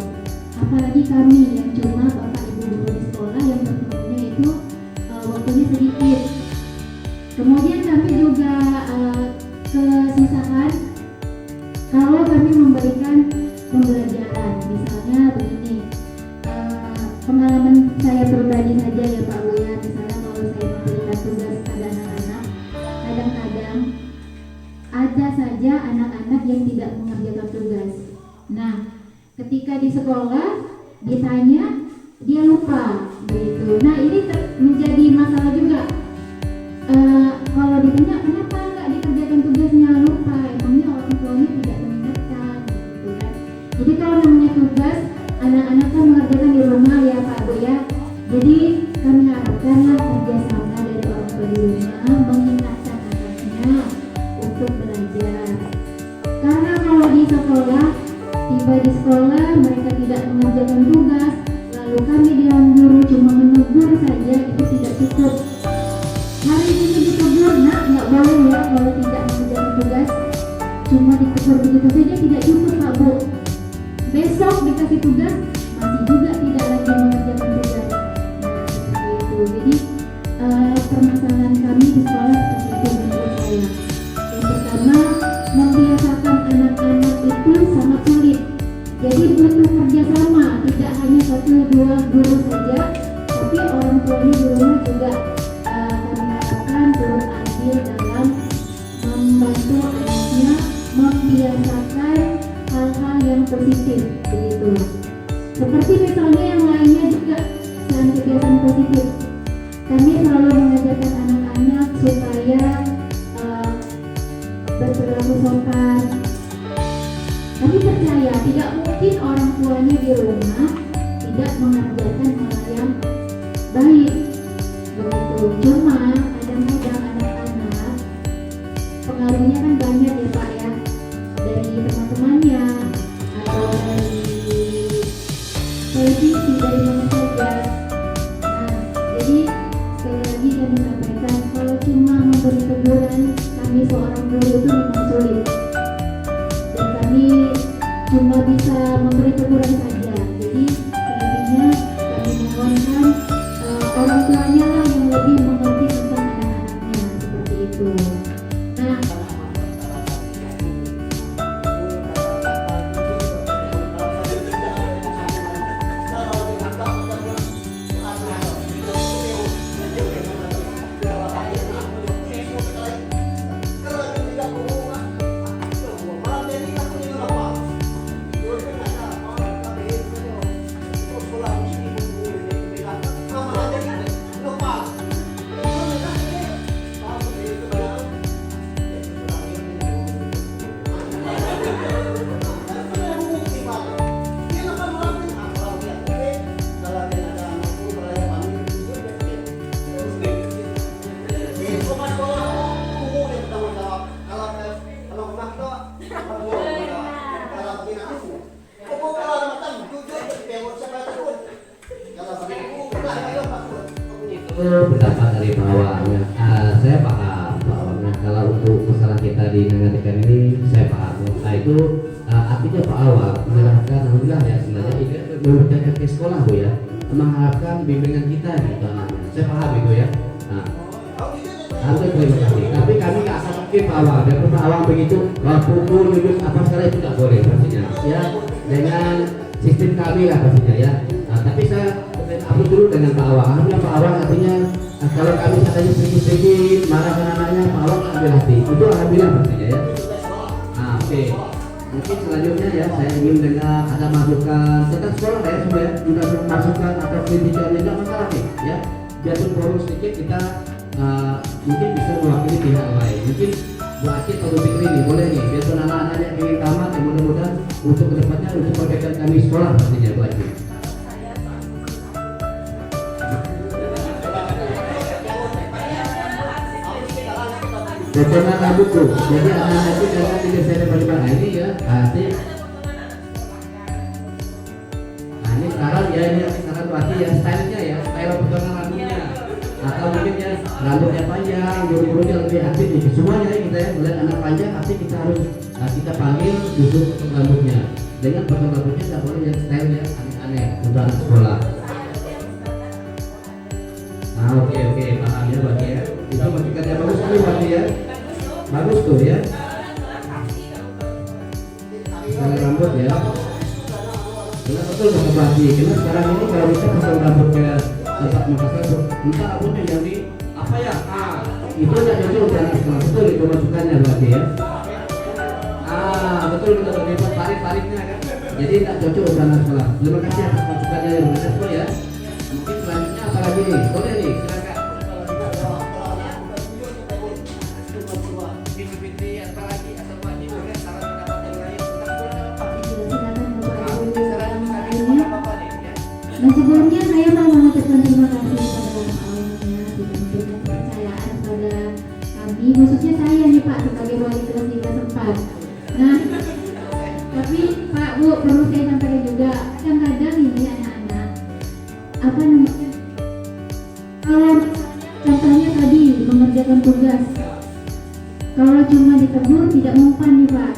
Apalagi kami yang cuma Bapak Ibu guru di sekolah yang bertemunya itu waktunya sedikit. Kemudian kami juga kesusahan kalau kami memberikan pembelajaran. Misalnya begini, pengalaman saya pribadi saja ya Pak Buya. Misalnya kalau saya memberikan tugas pada anak-anak, kadang-kadang ada saja anak-anak yang tidak mengerjakan tugas. Nah, ketika di sekolah ditanya dia lupa begitu. Nah ini menjadi masalah juga. Kalau ditanya kenapa nggak dikerjakan tugasnya, lupa, emangnya orang tuanya tidak mengingatkan gitu kan. Jadi kalau namanya tugas, anak-anak kan mengerjakan di rumah ya Pak Bu ya. Jadi kami harapkanlah kerjasama dari orang tua di rumah mengingatkan anaknya untuk belajar. Karena kalau di sekolah, tiba di sekolah mereka tidak mengerjakan tugas, lalu kami dewan guru cuma menegur saja, itu tidak cukup. Hari ini ditegur, nak nggak boleh ya kalau tidak mengerjakan tugas, cuma ditegur begitu saja tidak cukup Pak Bu. Besok dikasih tugas masih juga tidak lagi mengerjakan tugas. Nah seperti itu. Jadi permasalahan kami di sekolah seperti itu menurut saya. Yang pertama, membiasakan anak-anak itu sangat sulit. Jadi butuh kerjasama, tidak hanya 1-2 guru saja, tapi orang tuanya di rumah juga kami harapkan turut andil dalam membantu anaknya membiasakan hal-hal yang positif begitu. Seperti misalnya yang lainnya juga selain kegiatan positif, kami selalu mengajarkan anak-anak supaya berperilaku sopan. Kami percaya tidak mungkin orang tuanya di rumah tidak mengajarkan hal yang baik begitu. Cuma kadang-kadang anak-anak pengaruhnya kan banyak ya Pak ya, dari teman-temannya atau dari televisi, dari mana saja. Nah jadi sekali lagi kami sampaikan, kalau cuma memberi teguran, kami seorang guru itu memang sulit dan kami cuma bisa memberi teguran saja. Jadi selebihnya kami mohonkan orang tuanya lah yang lebih mengerti tentang anak-anaknya seperti itu. Nah pendapat dari Pak Awang. Saya paham Pak Awang. Kalau untuk masalah kita di Nangadekan ini saya paham. Nah itu artinya Pak Awang menyerahkan, alhamdulillah ya sebenarnya ini memberikan ke sekolah Bu ya, mengharapkan bimbingan kita gitu anaknya. Saya paham itu ya. Nah, hampir terima kasih. Tapi kami nggak akan mungkin Pak Awang. Dan Pak Awang begitu pukul jujur apa sekali itu nggak boleh pastinya. Ya dengan sistem kami lah pastinya ya. Nah, tapi saya aku dulu dengan Pak Awang. Alhamdulillah Pak Awang artinya kalau kami katanya sedikit-sedikit marahkan anaknya, Pak Awang ambil hati. Itu alhamdulillah pastinya ya. Nah, oke. Mungkin selanjutnya ya saya ingin dengar ada masukan tentang sekolah ya supaya juga masukan atau kritikannya tidak masalah nih ya. Biar forum sedikit kita mungkin bisa mewakili pihak lain. Mungkin Bu Acit atau Bu Fikri ini boleh nih biar anak-anak yang ingin tamat yang mudah-mudahan untuk kedepannya untuk perbaikan kami sekolah pastinya Bu Acit. Potongan rambut tuh, jadi anak-anak itu jangan digeser daripada ini ya. Nah ini sekarang ya, ini sekarang berarti ya stylenya ya, style potongan rambutnya. Atau mungkin ya rambutnya panjang, guru-gurunya lebih aktif nih. Semuanya ya kita ya melihat anak panjang, pasti kita harus kita panggil justru potong rambutnya. Dengan potong rambutnya tidak boleh yang stylenya aneh-aneh untuk anak sekolah. Nah oke paham ya berarti ya. Itu masukannya bagus sekali berarti ya. Bagus tuh ya. Dengan rambut ya. Benar betul Pak Bupati. Karena sekarang ini kalau kita potong rambutnya tempat Makassar, kita rambutnya jadi apa ya? Itu tidak jadi untuk anak sekolah. Betul itu masukannya berarti ya. Betul kita dapat tarik-tariknya kan. Jadi tak cocok untuk sekolah. Terima kasih atas masukannya yang berhasil ya. Mungkin selanjutnya apa lagi nih? Boleh nih, silakan. Nah sebelumnya saya mau mengucapkan terima kasih kepada awalnya sudah memberikan kepercayaan pada kami, khususnya saya nih Pak sebagai wali kelas 3 4. Nah, tapi Pak Bu perlu saya sampaikan juga, kadang-kadang ini anak-anak apa namanya, kalau contohnya tadi mengerjakan tugas, kalau cuma ditegur tidak mempan nih Pak.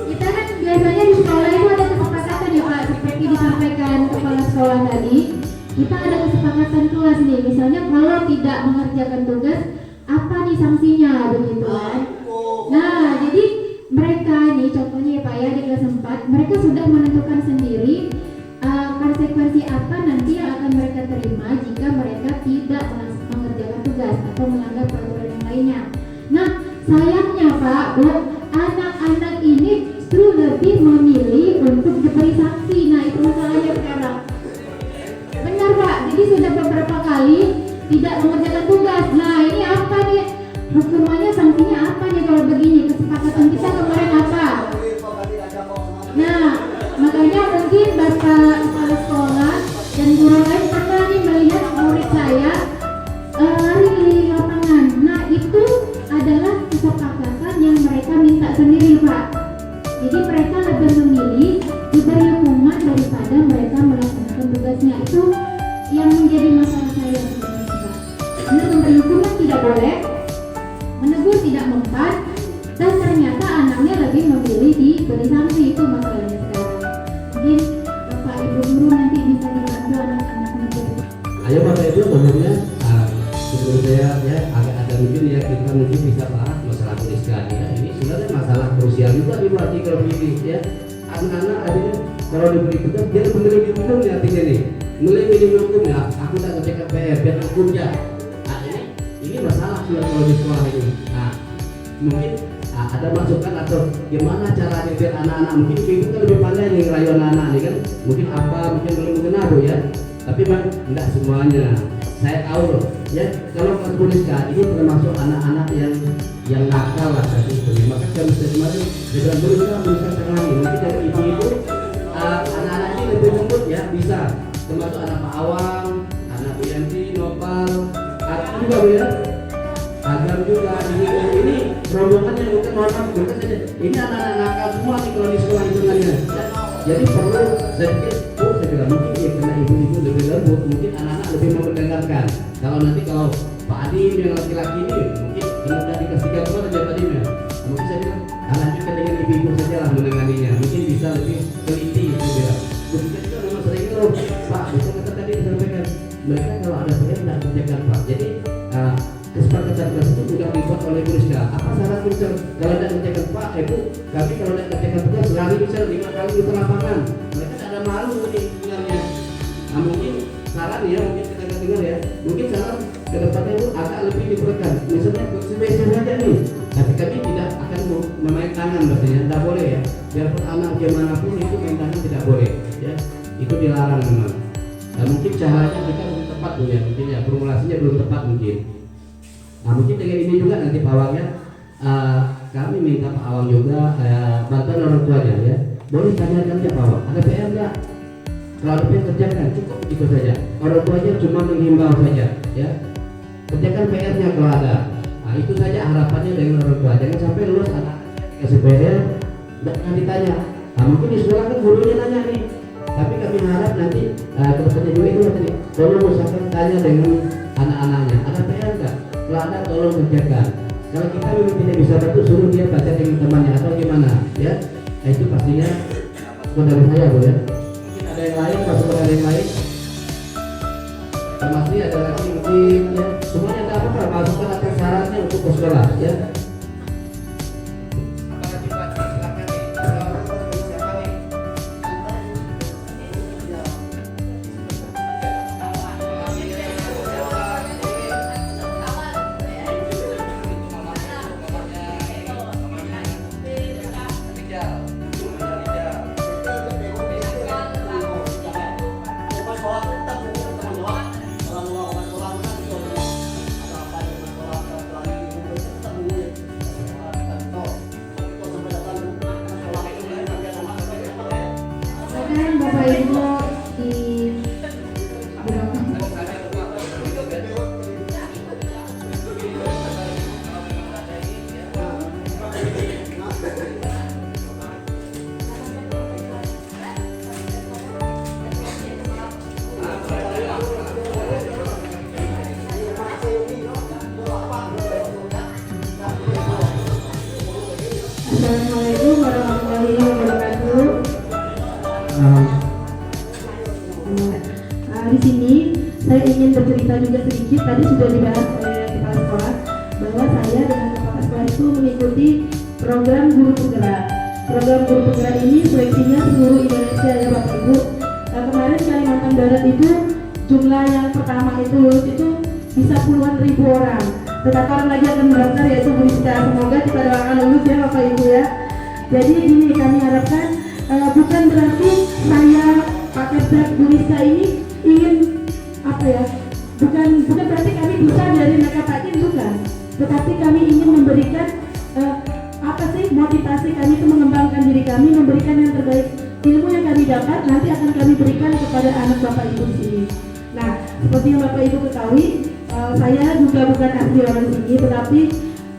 Kita kan biasanya di sekolah itu ada kesepakatan ya Pak, seperti disampaikan kepala sekolah tadi. Kita ada kesepakatan kelas nih, misalnya kalau tidak mengerjakan tugas, apa nih sanksinya begitu kan? Nah, jadi mereka ini contohnya ya Pak ya di kelas 4, mereka sudah menentukan sendiri konsekuensi apa nanti yang akan mereka terima jika mereka tidak mengerjakan tugas atau melanggar peraturan yang lainnya. Nah, sayangnya Pak Bu, anak-anak ini justru lebih memilih untuk diberi sanksi. Nah, itu masalahnya sekarang. Benar Pak, jadi sudah beberapa kali tidak mengerjakan tugas. Nah, ini apa nih? Hukumannya, sanksinya apa nih kalau begini? Kesepakatan kita kemarin apa? Nah, makanya mungkin Bapak kepala sekolah dan guru lain pernah nih melihat murid saya lari di lapangan. Nah, itu adalah kesepakatan yang mereka minta sendiri Pak. Jadi mereka lebih memilih diberi hukuman daripada mereka melaksanakan tugasnya. Itu yang menjadi masalah saya sebenarnya Pak. Karena memberi hukuman tidak boleh, menegur tidak mempan, dan ternyata anaknya lebih memilih diberi sanksi. Itu masalahnya sekarang. Mungkin Bapak Ibu guru nanti bisa dibantu anak-anak menjadi. Ayo Bapak Ibu, kemudian sebelum saya ya agak ada mungkin ya kita mungkin bisa bahas masalah tuliskan ya. Ini sebenarnya masalah krusial juga dibuat kalau begini ya. Anak-anak akhirnya kalau diberi tugas dia memilih hukum ya artinya nih. Mulai milih hukum ya, aku tak ngecek PR biar hukumnya. Nah ini masalah sudah kalau di sekolah ini. Nah mungkin ada masukan atau gimana caranya biar anak-anak mungkin ibu kan lebih pandai nih ngerayu anak-anak nih kan. Mungkin apa mungkin belum mengenal ya. Tapi memang tidak semuanya. Saya tahu loh ya kalau kelas tuliskan ini termasuk anak-anak yang nakal lah tadi itu. Maka kami kemarin dengan berusaha tangani mungkin dari ibu anak-anak ini lebih lembut ya bisa termasuk anak Pak Awang, anak Bu Yanti, Nopal, Adam juga Bu ya, Adam juga ini rombongan yang mungkin mohon bukan saja ini anak-anak nakal semua nih kalau di sekolah hitungannya ya. Jadi perlu saya pikir saya bilang mungkin ya karena ibu-ibu lebih lembut mungkin anak-anak lebih mau mendengarkan. Kalau nanti kalau Pak Adi yang laki-laki ini mungkin sudah dikasih gambar aja tadinya mungkin saya bilang lanjutkan dengan ibu-ibu saja lah menanganinya mungkin bisa lebih teliti saya bilang. Begitu juga memang sering kalau Pak bisa kata tadi disampaikan mereka kalau ada PR tidak kerjakan Pak. Jadi kesepakatan kelas itu sudah dibuat oleh Kuriska. Apa syarat Kuriska? Kalau tidak kerjakan Pak, Bu, kami kalau tidak kerjakan tugas lari bisa 5 kali di lapangan. Mereka tidak ada malu nih sebenarnya. Nah mungkin saran ya, mungkin kita dengar ya. Mungkin saran ke depannya itu agak lebih diberikan. Misalnya spesial saja nih. Tapi kami tidak akan memain tangan berarti tidak boleh ya. Biarpun anak gimana pun itu main tangan tidak boleh ya. Itu dilarang memang. Nah mungkin caranya kita belum tepat tuh ya, mungkin ya formulasinya belum tepat mungkin. Nah mungkin dengan ini juga nanti Pak Awang ya, kami minta Pak Awang juga bantuan orang tuanya ya. Boleh tanyakan ya Pak Awang, ada PR enggak? Kalau ada PR kerjakan, cukup itu saja. Orang tuanya cuma menghimbau saja ya. Kerjakan PR-nya kalau ada. Nah itu saja harapannya dengan orang tua. Jangan sampai lulus anak-anaknya dikasih PR, tidak pernah ditanya. Nah mungkin di sekolah kan gurunya nanya nih. Tapi kami harap nanti kedepannya juga itu tadi tolong usahakan tanya dengan anak-anaknya ada PR enggak? Kalau ada tolong kerjakan. Kalau kita memang tidak bisa bantu suruh dia baca dengan temannya atau gimana ya. Nah, itu pastinya dari saya Bu ya. Mungkin ada yang lain, masukan ada yang lain. Termasuk ada lagi mungkin ya. Semuanya ada apa Pak? Masukan atas syaratnya untuk ke sekolah ya. saya ingin bercerita juga sedikit. Tadi sudah dibahas oleh kepala sekolah bahwa saya dengan kepala sekolah itu mengikuti program guru penggerak. Program guru penggerak ini seleksinya seluruh Indonesia ya Bapak Ibu. Kemarin Kalimantan Barat itu jumlah yang pertama itu lulus itu bisa puluhan ribu orang. Tetapi orang lagi akan mendaftar yaitu Bu Rizka. Semoga kita doakan lulus ya Bapak Ibu ya. Jadi gini kami harapkan bukan berarti saya Pak Kepsek Bu Rizka ini ingin apa ya? Bukan berarti kami bisa dari mereka Pak bukan. Tetapi kami ingin memberikan apa sih motivasi kami itu mengembangkan diri kami, memberikan yang terbaik. Ilmu yang kami dapat nanti akan kami berikan kepada anak Bapak Ibu di sini. Nah, seperti yang Bapak Ibu ketahui, saya juga bukan asli orang sini, tetapi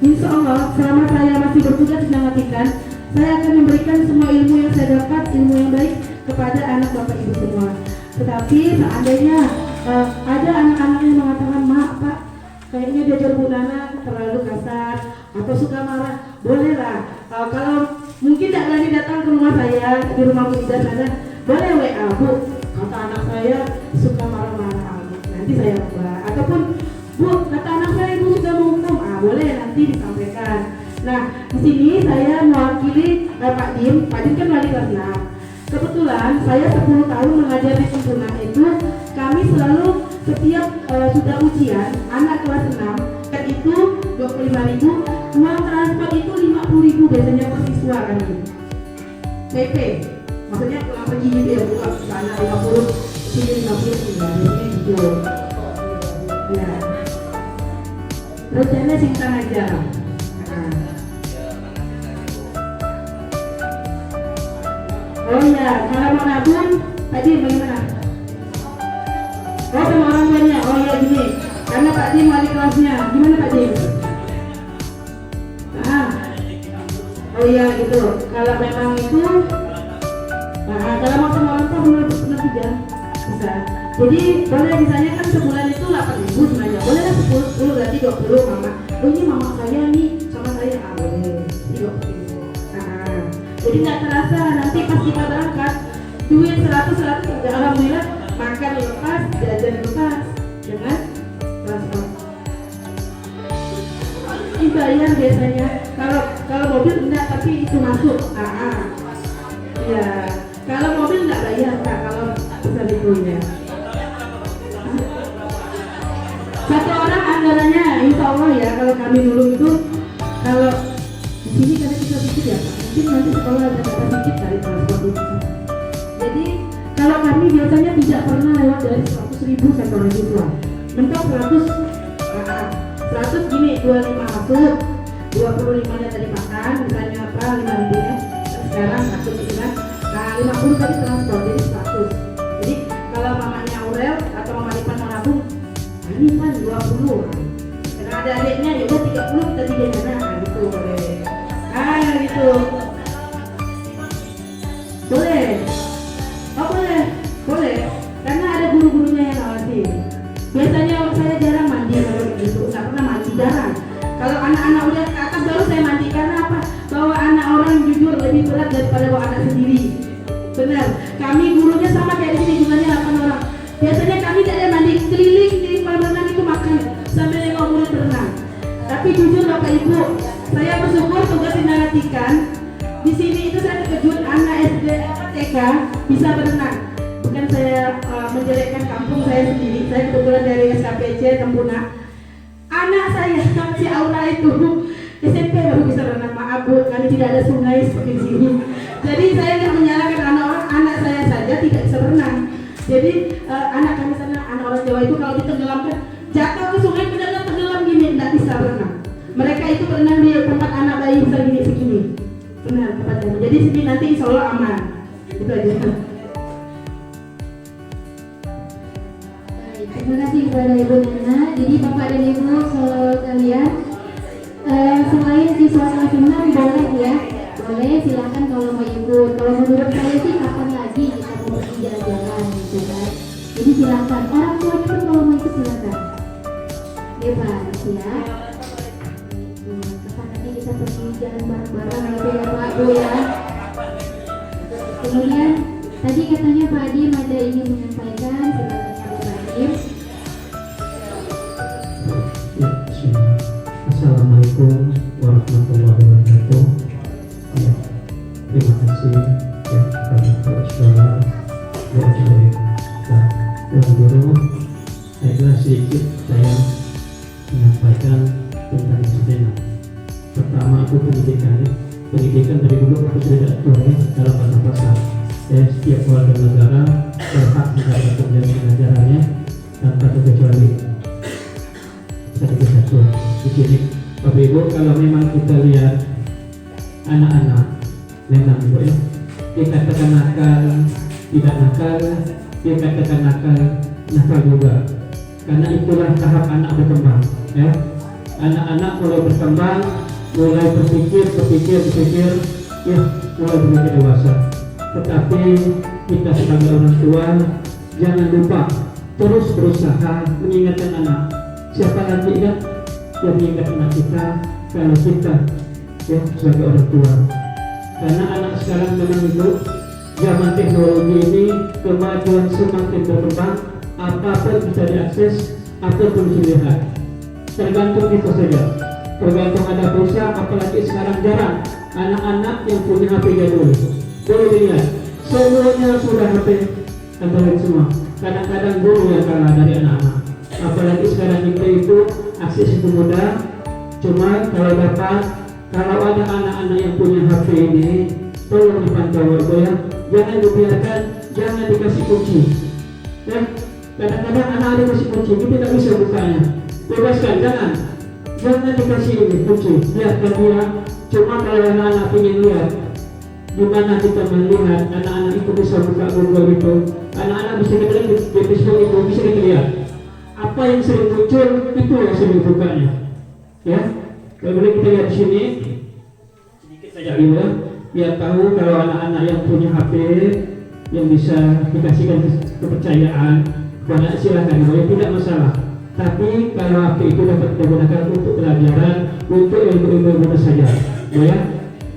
insya Allah selama saya masih bertugas di Nangatikan, saya akan memberikan semua ilmu yang saya dapat, ilmu yang baik kepada anak Bapak Ibu semua. Tetapi seandainya ada anak-anak yang mengatakan, "Mak, Pak, kayaknya diajar Bu Nana terlalu kasar atau suka marah," bolehlah. Kalau mungkin tidak berani datang ke rumah saya, di rumah Bu Ida sana, boleh WA, "Bu, kata anak saya suka marah-marah," nanti saya ubah. Ataupun, "Bu, kata anak saya Ibu sudah menghukum," boleh nanti disampaikan. Nah, di sini saya mewakili Pak Dim kan wali kelas 6. Kebetulan saya 10 tahun mengajar di Sempurna itu, kami selalu setiap sudah ujian, anak kelas 6, itu 25.000, uang transport itu 50.000 biasanya per siswa kami. PP, maksudnya pulang pergi gitu ya, bukan sana 50, sini 50, biasanya gitu. Ya, rencana singkat aja. Oh iya, kalau mau nabung, tadi bagaimana? Oh sama orang tuanya, oh iya gini, karena Pak Dim wali kelasnya, gimana Pak Dim? Oh iya gitu, kalau memang itu, kalau mau sama orang tua benar tidak bisa. Jadi boleh misalnya kan sebulan itu 8.000 sebenarnya, boleh lah 10 berarti 20 mama. Oh ini mama saya nih sama saya, boleh, ini 20.000. Jadi nggak terasa nanti pas kita berangkat duit 100 alhamdulillah makan lepas, jajan lepas dengan transport. Dibayar biasanya kalau mobil enggak tapi itu masuk. Ya kalau mobil enggak bayar Kak, kalau besar ibunya. Satu orang anggarannya insya Allah ya kalau kami dulu itu kalau di sini karena kita sedikit ya Pak. Mungkin nanti sekolah ada kata sedikit dari transport itu. Jadi kalau kami biasanya tidak pernah lewat dari 100.000 satu orang siswa. Mentok 100 gini 25 masuk, 25 nya tadi makan, misalnya apa 5.000 nya. Sekarang masuk gitu kan. Nah 50 tadi transport jadi 100. Jadi kalau mamanya Aurel atau mama Lipan mau nabung, ini kan 20. Karena ada adiknya ya udah 30 kita 3 jana gitu boleh. Gitu. Boleh. Oh boleh. Karena ada guru-gurunya yang ngawasin. Biasanya saya jarang mandi kalau begitu, nggak pernah mandi jarang. Kalau anak-anak udah ke atas baru saya mandi karena apa? Bawa anak orang jujur lebih berat daripada bawa anak sendiri. Benar. Kami gurunya sama kayak di sini jumlahnya 8 orang. Biasanya kami tidak ada mandi keliling di kolam renang itu makan sambil nengok murid berenang. Tapi jujur Bapak Ibu, saya bersyukur tugas Nangatikan. Di sini itu saya terkejut anak SD TK bisa berenang. Bukan saya menjelekkan kampung saya sendiri. Saya kebetulan dari SKPC Tempuna. Anak saya si Aura itu SMP baru bisa berenang. Maaf Bu, kami tidak ada sungai seperti di sini. Jadi saya nggak menyalahkan anak saya saja tidak bisa berenang. Jadi anak kami sana, anak orang Jawa itu kalau ditenggelamkan jatuh ke sungai benar-benar tenggelam gini, tidak bisa berenang. Mereka itu berenang di tempat anak bayi bisa gini segini. Benar tempatnya. Jadi sini nanti insya Allah aman. Itu aja. Baik, terima kasih kepada Ibu Nana. Jadi Bapak dan Ibu sekalian, selain siswa kelas 6 boleh ya, boleh silakan kalau mau ikut. Kalau menurut saya sih kapan lagi kita mau pergi jalan-jalan gitu kan. Jadi silakan. Orang tua pun kalau mau ikut silakan. Bebas ya. Nanti kita pergi jalan bareng-bareng gitu ya Pak Bu ya. Kemudian tadi katanya Pak Adim ada ingin menyampaikan, silakan Pak Adim. Assalamualaikum warahmatullahi wabarakatuh. Ya, terima kasih ya kepada para saudara, Tuan Guru. Baiklah, sedikit saya menyampaikan tentang disciplina. Pertama itu pendidikan. Pendidikan dari dulu kita sudah diatur dalam pasal-pasal. Setiap warga negara berhak mendapatkan pendidikannya tanpa terkecuali. Satu di sini, Bapak Ibu, kalau memang kita lihat anak-anak, memang Ibu ya, dikatakan nakal, tidak nakal, dikatakan nakal, nakal juga. Karena itulah tahap anak berkembang, ya. Anak-anak mulai berkembang, mulai berpikir, ya, mulai berpikir dewasa. Tetapi kita sebagai orang tua jangan lupa terus berusaha mengingatkan anak. Siapa lagi kan yang mengingat anak kita kalau kita ya sebagai orang tua. Karena anak sekarang memang itu zaman teknologi ini kemajuan semakin berkembang, apapun bisa diakses, apapun dilihat. Tergantung kita saja. Tergantung ada pulsa, apalagi sekarang jarang anak-anak yang punya HP jadul. Boleh dilihat, semuanya sudah HP Android semua. Kadang-kadang guru yang kalah dari anak-anak. Apalagi sekarang kita itu akses itu mudah. Cuma kalau ada anak-anak yang punya HP ini, tolong dipantau ya. Jangan dibiarkan, jangan dikasih kunci. Ya, kadang-kadang anak-anak dikasih kunci, kita tidak bisa bukanya. Bebaskan, jangan dikasih ini kunci. Biarkan dia. Cuma kalau anak-anak ingin lihat, di mana kita melihat anak-anak itu bisa buka Google itu, anak-anak bisa kita lihat di Facebook itu, bisa kita lihat. Apa yang sering muncul itu yang sering bukanya, ya. Kalau boleh kita lihat di sini sedikit saja ya, biar tahu kalau anak-anak yang punya HP yang bisa dikasihkan kepercayaan, banyak silakan, ya, tidak masalah. Tapi kalau HP itu dapat digunakan untuk pelajaran, untuk ilmu-ilmu saja, ya.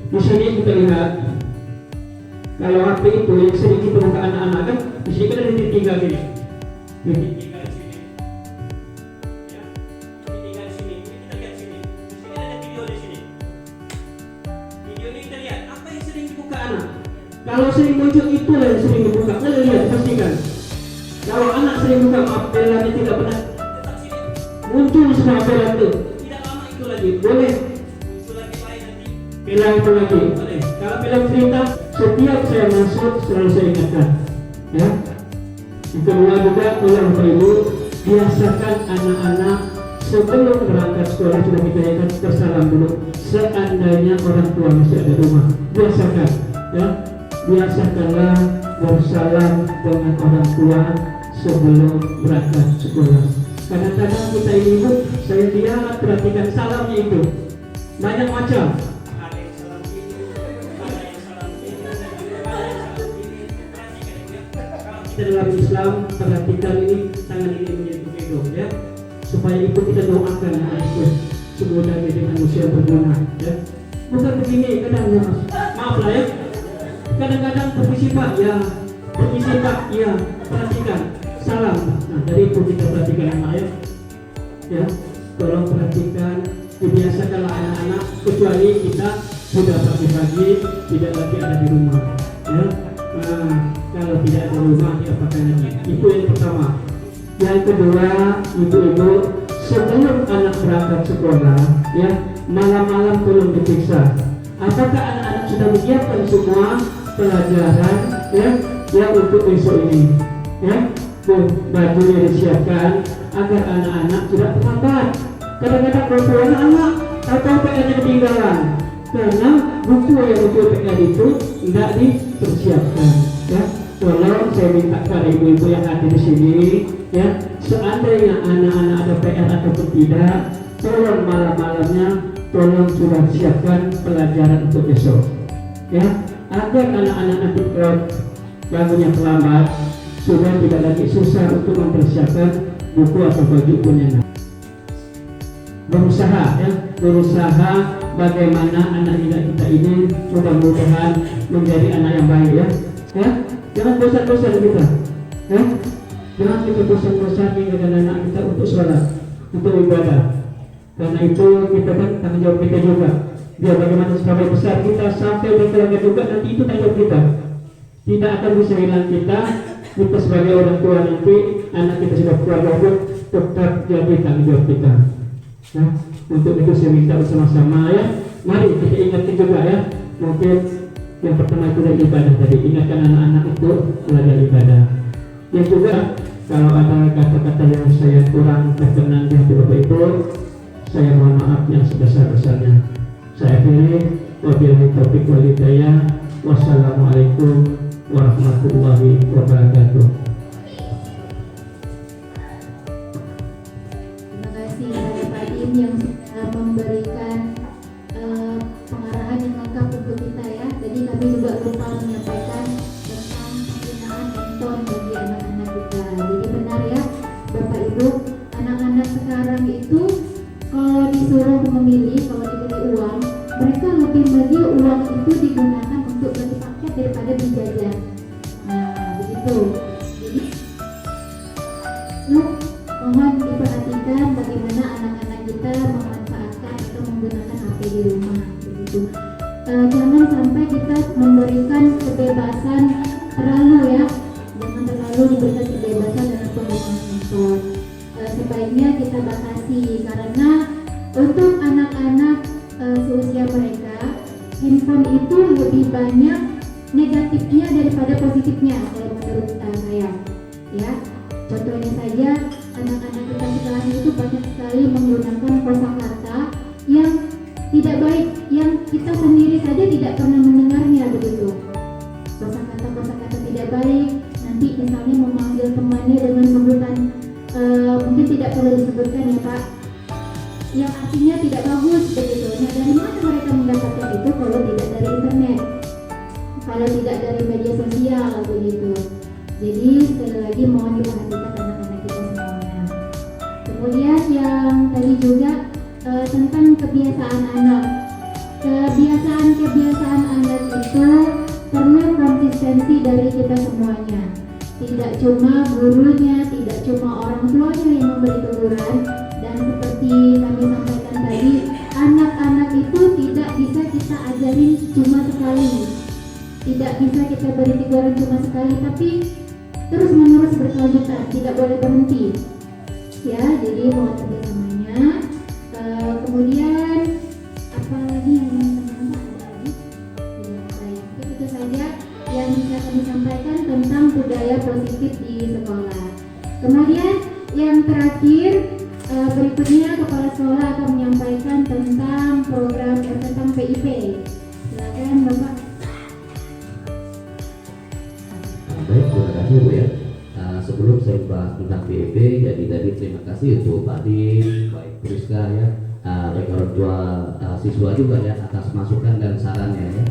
Di sini kita lihat kalau HP itu yang sering kita buka anak-anak kan, di sini kan ada titik 3 gini. Titik 3 di sini. Ya. Titik 3 di sini. Kita lihat sini. Di sini ada video di sini. Video ini kita lihat apa yang sering dibuka anak. Kalau sering muncul itulah yang sering dibuka. Kalian lihat pastikan. Kalau anak sering buka pelannya tidak pernah tetap sini. Muncul semua pelan itu. Tidak lama itu lagi. Boleh. Muncul lagi lain nanti. Pelan itu lagi. Boleh. Kalau pelan cerita, setiap saya masuk selalu saya ingatkan, ya. Yang kedua juga tolong Bapak Ibu biasakan anak-anak sebelum berangkat sekolah sudah kita ingat bersalam dulu. Seandainya orang tua masih ada rumah, biasakan, ya. Biasakanlah bersalam dengan orang tua sebelum berangkat sekolah. Kadang-kadang kita ini ibu, saya lihat perhatikan salamnya itu banyak macam. Dalam Islam perhatikan ini tangan ini menjadi begitu ya, supaya ikut kita doakan ikut semoga menjadi manusia berguna ya. Bukan begini kadang maaf lah ya, kadang-kadang permisi pak ya perhatikan salam. Nah dari itu kita perhatikan anak ya, tolong perhatikan, dibiasakanlah anak-anak kecuali kita sudah pagi-pagi tidak lagi ada di rumah ya. Nah, kalau tidak ada rumah diapakan lagi? Itu yang pertama. Yang kedua, ibu-ibu sebelum anak berangkat sekolah, ya malam-malam tolong diperiksa. Apakah anak-anak sudah menyiapkan semua pelajaran, ya untuk besok ini, ya bajunya disiapkan agar anak-anak tidak terlambat. Kadang-kadang buku anak-anak atau PR-nya ketinggalan karena buku yang untuk PR itu tidak dipersiapkan. Ya, tolong saya minta kepada ibu-ibu yang ada di sini, ya, seandainya anak-anak ada PR ataupun tidak, tolong malam-malamnya, tolong sudah siapkan pelajaran untuk besok, ya, agar anak-anak nanti kalau bangunnya terlambat, sudah tidak lagi susah untuk mempersiapkan buku atau baju punya. Berusaha bagaimana anak kita ini mudah-mudahan menjadi anak yang baik ya. Jangan bosan-bosan kita, ya. Jangan kita bosan-bosan dengan anak kita untuk sholat, untuk ibadah. Karena itu kita kan tanggung jawab kita juga. Biar bagaimana sebagai besar kita sampai berkeluarga juga, nanti itu tanggung jawab kita. Tidak akan bisa hilang kita sebagai orang tua nanti anak kita sudah keluarga pun tetap jadi tanggung jawab kita. Nah, untuk itu saya minta bersama-sama ya, mari kita ingatkan juga ya. Mungkin yang pertama itu dari ibadah tadi, ingatkan anak-anak itu belajar ibadah. Yang juga kalau ada kata-kata yang saya kurang berkenan di hati Bapak Ibu, saya mohon maaf yang sebesar-besarnya. Saya akhiri, wabillahi taufiq wal hidayah. Wassalamualaikum warahmatullahi wabarakatuh. Terima kasih kepada Pak Dim yang sudah memberikan pengarahan yang lengkap untuk kita ya. Tadi kami juga lupa menyampaikan tentang penggunaan handphone bagi anak-anak kita. Jadi benar ya Bapak Ibu, anak-anak sekarang itu kalau disuruh memilih, kalau diberi uang, mereka lebih milih uang itu digunakan untuk beli paket daripada beli jajan. Nah begitu. Jadi mohon diperhatikan bagaimana anak-anak kita memanfaatkan atau menggunakan HP di rumah begitu. Jangan sampai kita memberikan kebebasan terlalu ya, jangan terlalu diberikan kebebasan dalam penggunaan handphone. Sebaiknya kita batasi karena untuk anak-anak seusia mereka handphone itu lebih banyak negatifnya daripada positifnya kalau menurut saya ya. Contohnya saja anak-anak kita sekarang itu banyak sekali menggunakan kosakata yang tidak baik, yang kita sendiri saja tidak pernah mendengarnya begitu. Kosakata tidak baik, nanti misalnya memanggil temannya dengan sebutan mungkin tidak perlu disebutkan ya Pak, yang artinya tidak bagus begitu. Nah dari mana mereka mendapatkan itu kalau tidak dari internet, kalau tidak dari media sosial begitu. Jadi sekali lagi mohon diperhatikan anak-anak kita semuanya. Kemudian yang tadi juga tentang kebiasaan anak. Kebiasaan anak itu perlu konsistensi dari kita semuanya. Tidak cuma gurunya, tidak cuma orang tuanya yang memberi teguran. Dan seperti kami sampaikan tadi, anak-anak itu tidak bisa kita ajarin cuma sekali. Tidak bisa kita beri teguran cuma sekali, tapi terus menerus berkelanjutan, tidak boleh berhenti. Ya, jadi mohon kerjasamanya. Kemudian apa lagi yang teman-teman ada lagi? Itu saja yang bisa kami sampaikan tentang budaya positif di sekolah. Kemudian yang terakhir berikutnya kepala sekolah akan menyampaikan tentang program tentang PIP. Silakan Bapak. Baik, terima kasih Bu ya. Sebelum saya bahas tentang PIP, jadi tadi terima kasih untuk Pak Dim, baik Priska ya, baik orang tua siswa juga ya atas masukan dan sarannya ya.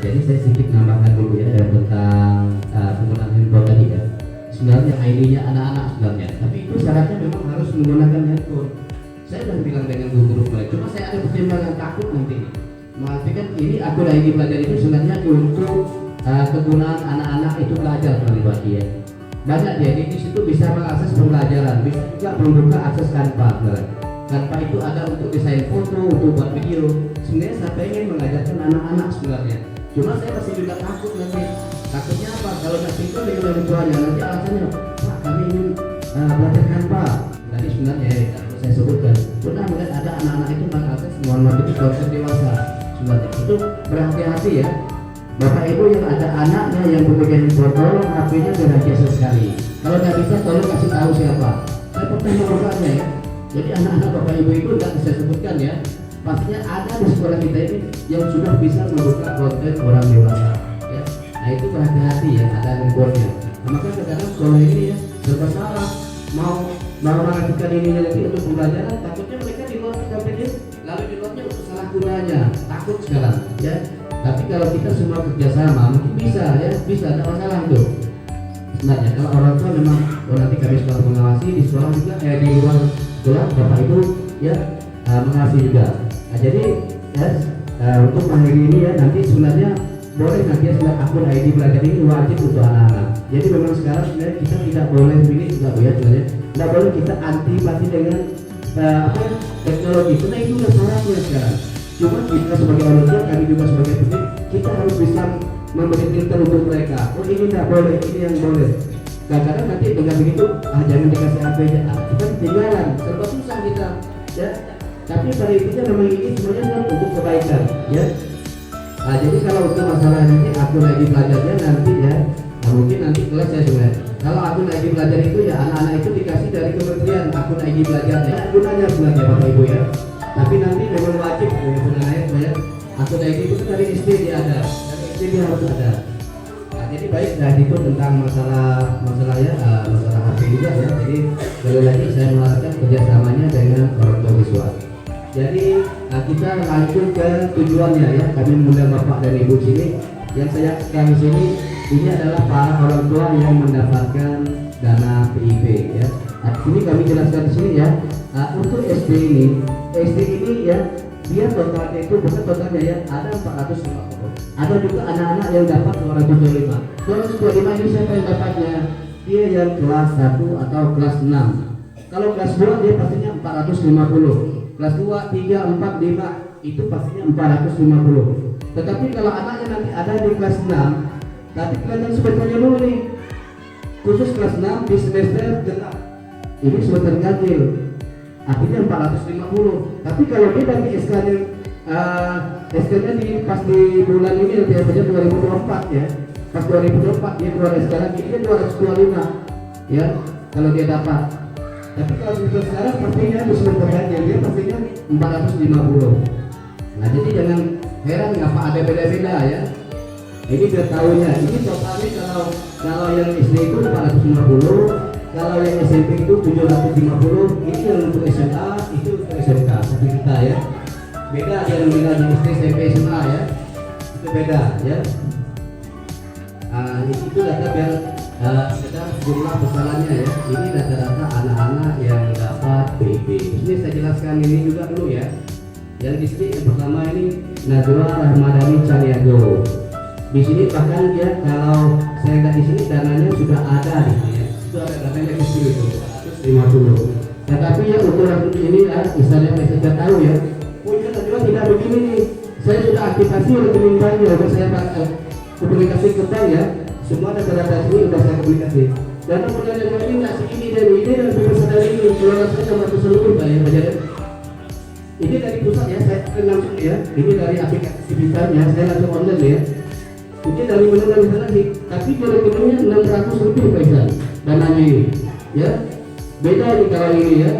Jadi saya sedikit nambahkan dulu ya tentang penggunaan handphone tadi ya. Sebenarnya ID-nya anak-anak sebenarnya, tapi itu syaratnya memang harus menggunakan handphone. Saya sudah bilang dengan guru mereka, cuma saya ada pertimbangan takut nanti mengartikan ini akun ID belajar itu sebenarnya untuk kegunaan anak-anak itu belajar pribadi ya. Banyak dia di situ bisa mengakses pembelajaran, bisa juga membuka akses Canva. Canva itu ada untuk desain foto, untuk buat video. Sebenarnya saya ingin mengajarkan anak-anak sebenarnya. Cuma saya masih juga takut nanti. Takutnya apa? Kalau nggak sinkron dengan orang tuanya nanti alasannya, Pak kami ingin belajar Canva. Tadi sebenarnya saya sebutkan, pernah melihat ada anak-anak itu mengakses, mohon maaf itu konsep dewasa. Sebenarnya itu berhati-hati ya. Bapak Ibu yang ada anaknya yang pemegang handphone, tolong HP-nya dirahasiakan sekali. Kalau nggak bisa, tolong kasih tahu siapa. Saya pernah membuatnya ya. Jadi anak-anak Bapak Ibu itu nggak bisa sebutkan ya. Pastinya ada di sekolah kita ini yang sudah bisa membuka konten orang dewasa. Ya. Nah itu berhati-hati ya, ada handphonenya. Nah, maka kadang sekolah ini ya serba salah. Mau melakukan ini nanti untuk pembelajaran, takutnya mereka di luar HP-nya, lalu di luarnya untuk salah gunanya. Takut sekarang ya. Tapi kalau kita semua kerjasama mungkin bisa ya, bisa, ada masalah itu. Sebenarnya kalau orang tua memang nanti kami sekolah mengawasi di sekolah juga di luar sekolah Bapak Ibu ya mengawasi juga. Nah, jadi ya untuk mengakhiri ini ya nanti sebenarnya boleh nanti ya akun ID belajar ini wajib untuk anak-anak. Jadi memang sekarang sebenarnya kita tidak boleh ini juga Bu ya sebenarnya tidak boleh kita antipati dengan teknologi, karena itu udah syaratnya sekarang. Cuma kita sebagai orang tua, kami juga sebagai pendidik, kita harus bisa memberi filter untuk mereka. Oh ini tidak boleh, ini yang boleh. Kadang-kadang nanti dengan begitu, jangan dikasih HP aja, kita ketinggalan, serba susah kita, ya. Tapi pada intinya memang ini semuanya kan untuk kebaikan, ya. Jadi kalau untuk masalah nanti aku lagi belajarnya nanti ya, mungkin nanti kelas saya sebenarnya. Kalau aku lagi belajar itu ya anak-anak itu dikasih dari kementerian aku lagi belajar, ya gunanya sebenarnya Bapak Ibu ya. Tapi nanti memang wajib sebenarnya ya. Aku lagi itu dari SD dia ada, dari SD dia harus ada. Nah, jadi baik dan itu tentang masalah ya masalah HP juga ya. Jadi sekali lagi saya mengharapkan kerjasamanya dengan orang tua visual. Jadi kita lanjut ke tujuannya ya. Kami mengundang Bapak dan Ibu sini. Yang saya kami sini ini adalah para orang tua yang mendapatkan dana PIP ya. Ini kami jelaskan di sini ya. Untuk SD ini ya dia totalnya itu bukan totalnya ya ada 450. Ada juga anak-anak yang dapat 225. 225 ini siapa yang dapatnya? Dia yang kelas 1 atau kelas 6. Kalau kelas 2 dia pastinya 450. Kelas 2, 3, 4, 5 itu pastinya 450. Tetapi kalau anaknya nanti ada di kelas 6, tadi kelihatan sebetulnya dulu nih, khusus kelas 6 di semester genap ini semester ganjil, artinya 450. Tapi kalau dia dari SK-nya di pas di bulan ini biasanya 2024 ya, pas 2024 dia keluar SK lagi, dia 225 ya kalau dia dapat. Tapi kalau untuk sekarang pastinya di semester ganjil dia pastinya 450. Nah jadi jangan heran ngapa ada beda-beda ya. Ini biar tahunya. Ini totalnya kalau yang SD itu 450, kalau yang SMP itu 750. Ini yang untuk SMA itu untuk SMK 1 juta ya. Beda yang bilang SD, SMP, SMA ya. Itu beda ya. Itu data biar kita jumlah pesanannya ya. Ini data-data anak-anak yang dapat PIP. Ini saya jelaskan ini juga dulu ya. Yang di sini yang pertama ini Najwa Rahmadani Caniago. Di sini bahkan dia kalau saya lihat di sini dananya sudah ada di sini ya. Sudah ada dananya di sini itu 150. Tetapi ya ukuran ini ya, misalnya saya sudah tahu ya. Punya Najwa tidak begini nih. Saya sudah aktifasi rekening banknya, udah saya komunikasi ke bank ya. Semua data-data ini sudah saya komunikasi. Dan kemudian Najwa ini nggak segini dan ini dan sebesar dari ini. Kalau saya cuma seluruh pak ya, Pak. Ini dari pusat ya, saya langsung ya. Ini dari aplikasi Bitanya, saya langsung online ya. Ini dari mana sana sih? Tapi rekeningnya 600 lebih Pak dananya ini, ya. Beda ini kalau ini ya.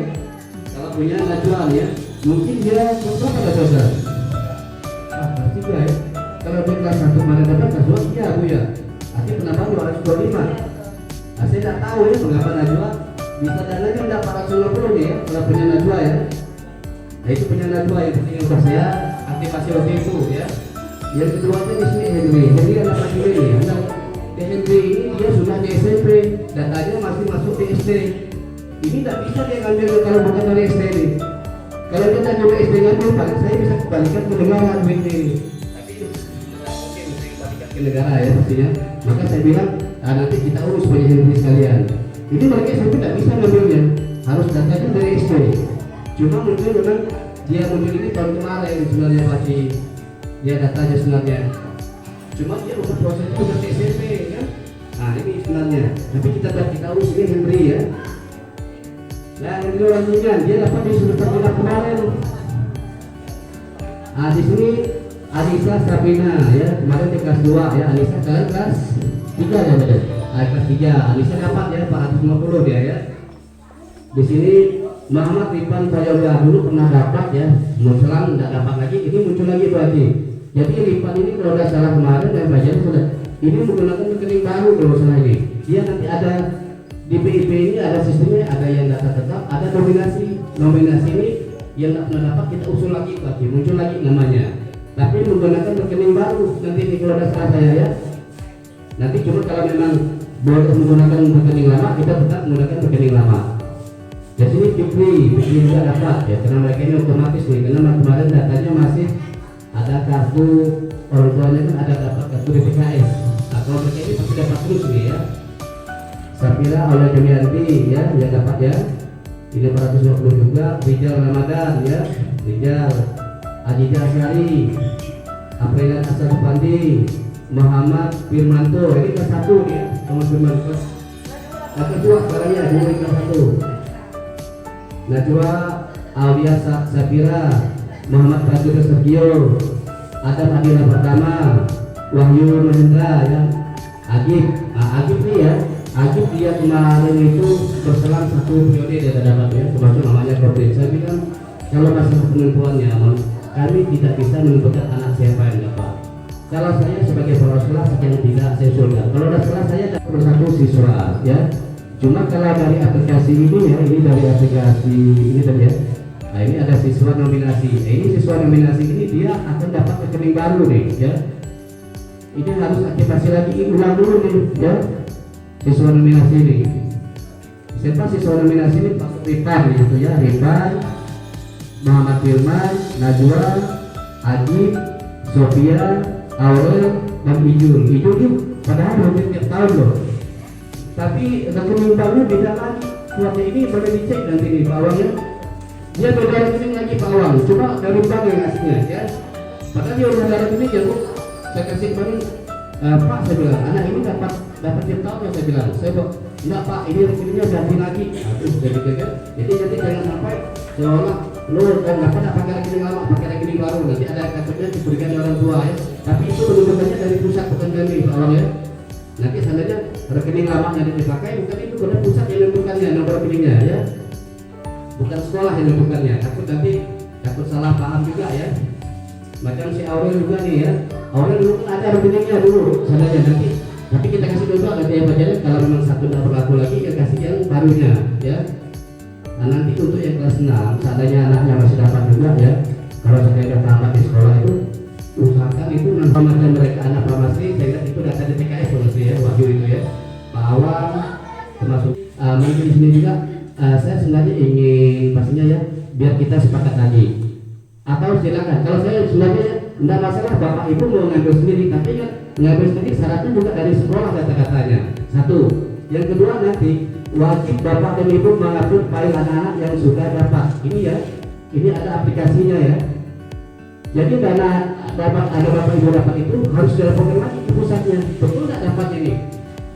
Kalau punya Najwa ya, mungkin dia berapa data? Pasti ya. Kalau dia kelas 1 mana dapat Najwa iya Bu ya. Artinya penambahan 225. Saya tidak tahu ya mengapa Najwa bisa dananya enggak 450 nih ya. Kalau punya Najwa ya. Nah itu punya Najwa yang penting untuk saya aktifasi waktu itu ya. Yang kedua di sini Henry anak laki ini anak Henry ini dia sudah di SMP, datanya masih masuk di SD. Ini tidak bisa dia ngambil kalau bukan dari SD ini. Kalau kita ngambil SD ngambil, paling saya bisa kembalikan ke negara duit ini. Tapi itu tidak mungkin bisa kembalikan ke negara ya pastinya. Maka saya bilang nanti kita urus punya Henry sekalian. Ini mereka SMP tidak bisa ngambilnya, harus datanya dari SD. Cuma mungkin memang dia muncul ini tahun kemarin sebenarnya masih dia datanya sebenarnya. Cuma dia udah prosesnya udah SMP kan. Nah ini sebenarnya. Tapi kita urus ini Henry ya. Nah Henry orangnya dia dapat di semester genap kemarin. Nah di sini Anissa Sabrina ya kemarin di kelas 2 ya. Anissa sekarang kelas 3 ya betul. Kelas 3. Anissa dapat ya 450 dia ya. Di sini Muhammad Rifan Fayoga dulu pernah dapat ya, selang tidak dapat lagi, ini muncul lagi berarti. Jadi Rifan ini kalau tidak salah kemarin dan belajar sudah, ini menggunakan rekening baru kalau salah ini. Dia nanti ada di PIP ini ada sistemnya, ada yang data tetap, ada nominasi. Nominasi ini yang tidak pernah dapat kita usul lagi berarti, muncul lagi namanya. Tapi menggunakan rekening baru nanti ini kalau tidak salah saya ya. Nanti cuma kalau memang boleh menggunakan rekening lama, kita tetap menggunakan rekening lama. Ya sini Fikri juga dapat ya karena mereka ini otomatis nih karena kemarin datanya masih ada kartu orang tuanya kan ada dapat kartu DPKS. Nah kalau mereka ini pasti dapat terus nih ya. Sapira oleh Demianti ya yang dapat ya. Ini 450 juga Rijal Ramadan ya, Rijal Aziza Asyari, Aprilan Asal Pandi, Muhammad Firmanto. Ini kelas 1 nih ya, Muhammad Firmanto. Kedua sekarang ya, ini kelas 1. Najwa Aulia Safira, Muhammad Prajurit Sergio, Adam Adila Pertama, Wahyu Mahendra ya, Agib. Agib nih ya, Agib dia kemarin itu berselang 1 periode dia dapat ya, termasuk namanya COVID. Saya bilang kalau masalah penentuannya, kami tidak bisa menentukan anak siapa yang dapat. Kalau saya sebagai kepala sekolah yang tidak saya usulkan. Kalau ada sekolah saya dapat 1 siswa ya. Cuma kalau dari aplikasi ini ya, ini dari aplikasi ini tadi ya. Nah ini ada siswa nominasi. Ini siswa nominasi ini dia akan dapat rekening baru nih ya. Ini harus aktifasi lagi, ulang dulu nih ya. Siswa nominasi ini. Siapa siswa nominasi ini? Pak Rifan gitu ya. Rifan, Muhammad Firman, Najwa, Agib, Sofia, Aurel, dan Ijul. Ijul itu padahal belum tiap tahun loh. Tapi rekening baru beda lagi. Kuatnya ini boleh dicek nanti nih Pak Awang ya. Dia beda rekening lagi Pak Awang. Cuma dari bank yang ngasihnya ya. Padahal dia udah ada rekening ya Bu. Saya kasih kemarin Pak, saya bilang anak ini dapat tiap tahun ya, saya bilang. Saya bilang enggak Pak, ini rekeningnya ganti lagi. Terus jadi kan. Jadi jangan sampai seolah lu dapat pakai rekening lama, pakai rekening baru, nanti ada kartunya diberikan orang tua ya. Tapi itu penunjukannya dari pusat, bukan dari Pak Awang ya. Nanti seandainya rekening lama yang dipakai bukan itu, karena pusat yang menentukannya nomor rekeningnya ya, bukan sekolah yang menentukannya. Takut salah paham juga ya. Macam si Aurel juga nih ya. Aurel dulu kan ada rekeningnya dulu seandainya nanti. Tapi kita kasih contoh nanti yang berjalan kalau memang 1 tidak berlaku lagi, ya kasih yang barunya ya. Nah, nanti untuk yang kelas 6 seandainya anaknya masih dapat juga ya. Kalau saya tamat di sekolah itu usahakan itu nanti mereka anak farmasi, saya lihat itu data di PKS farmasi ya, Wahyu itu ya, Pak Awang termasuk mungkin di sini juga saya sebenarnya ingin pastinya ya biar kita sepakat lagi atau silakan. Kalau saya sebenarnya tidak masalah Bapak Ibu mau ngambil sendiri, tapi kan ngambil sendiri syaratnya juga dari sekolah kata-katanya. 1. Yang kedua nanti wajib Bapak dan Ibu mengupload file anak-anak yang sudah dapat. Ini ya, ini ada aplikasinya ya. Jadi dana dapat ada Bapak Ibu dapat itu harus dilaporkan lagi ke pusatnya. Betul tidak dapat ini?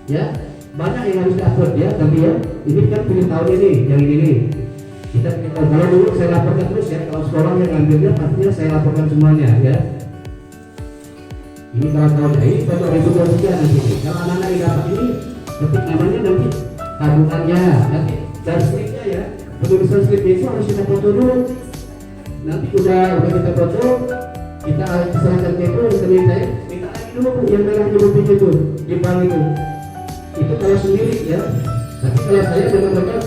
Ya, banyak yang harus diupload ya. Tapi ya, ini kan pilih tahun ini, yang ini nih. Kita kalau dulu saya laporkan terus ya. Kalau sekolah yang ngambilnya pastinya saya laporkan semuanya ya. Ini kalau tahun ini pada 2023 nanti. Kalau anak-anak yang dapat ini, ketik namanya nanti tabungannya, nanti dan slipnya ya. Penulisan slipnya itu harus kita foto dulu. Nanti udah kita foto, kita serahkan ke itu, minta lagi dulu yang merah nyebutnya itu di bank itu kalau sendiri ya. Tapi kalau saya benar-benar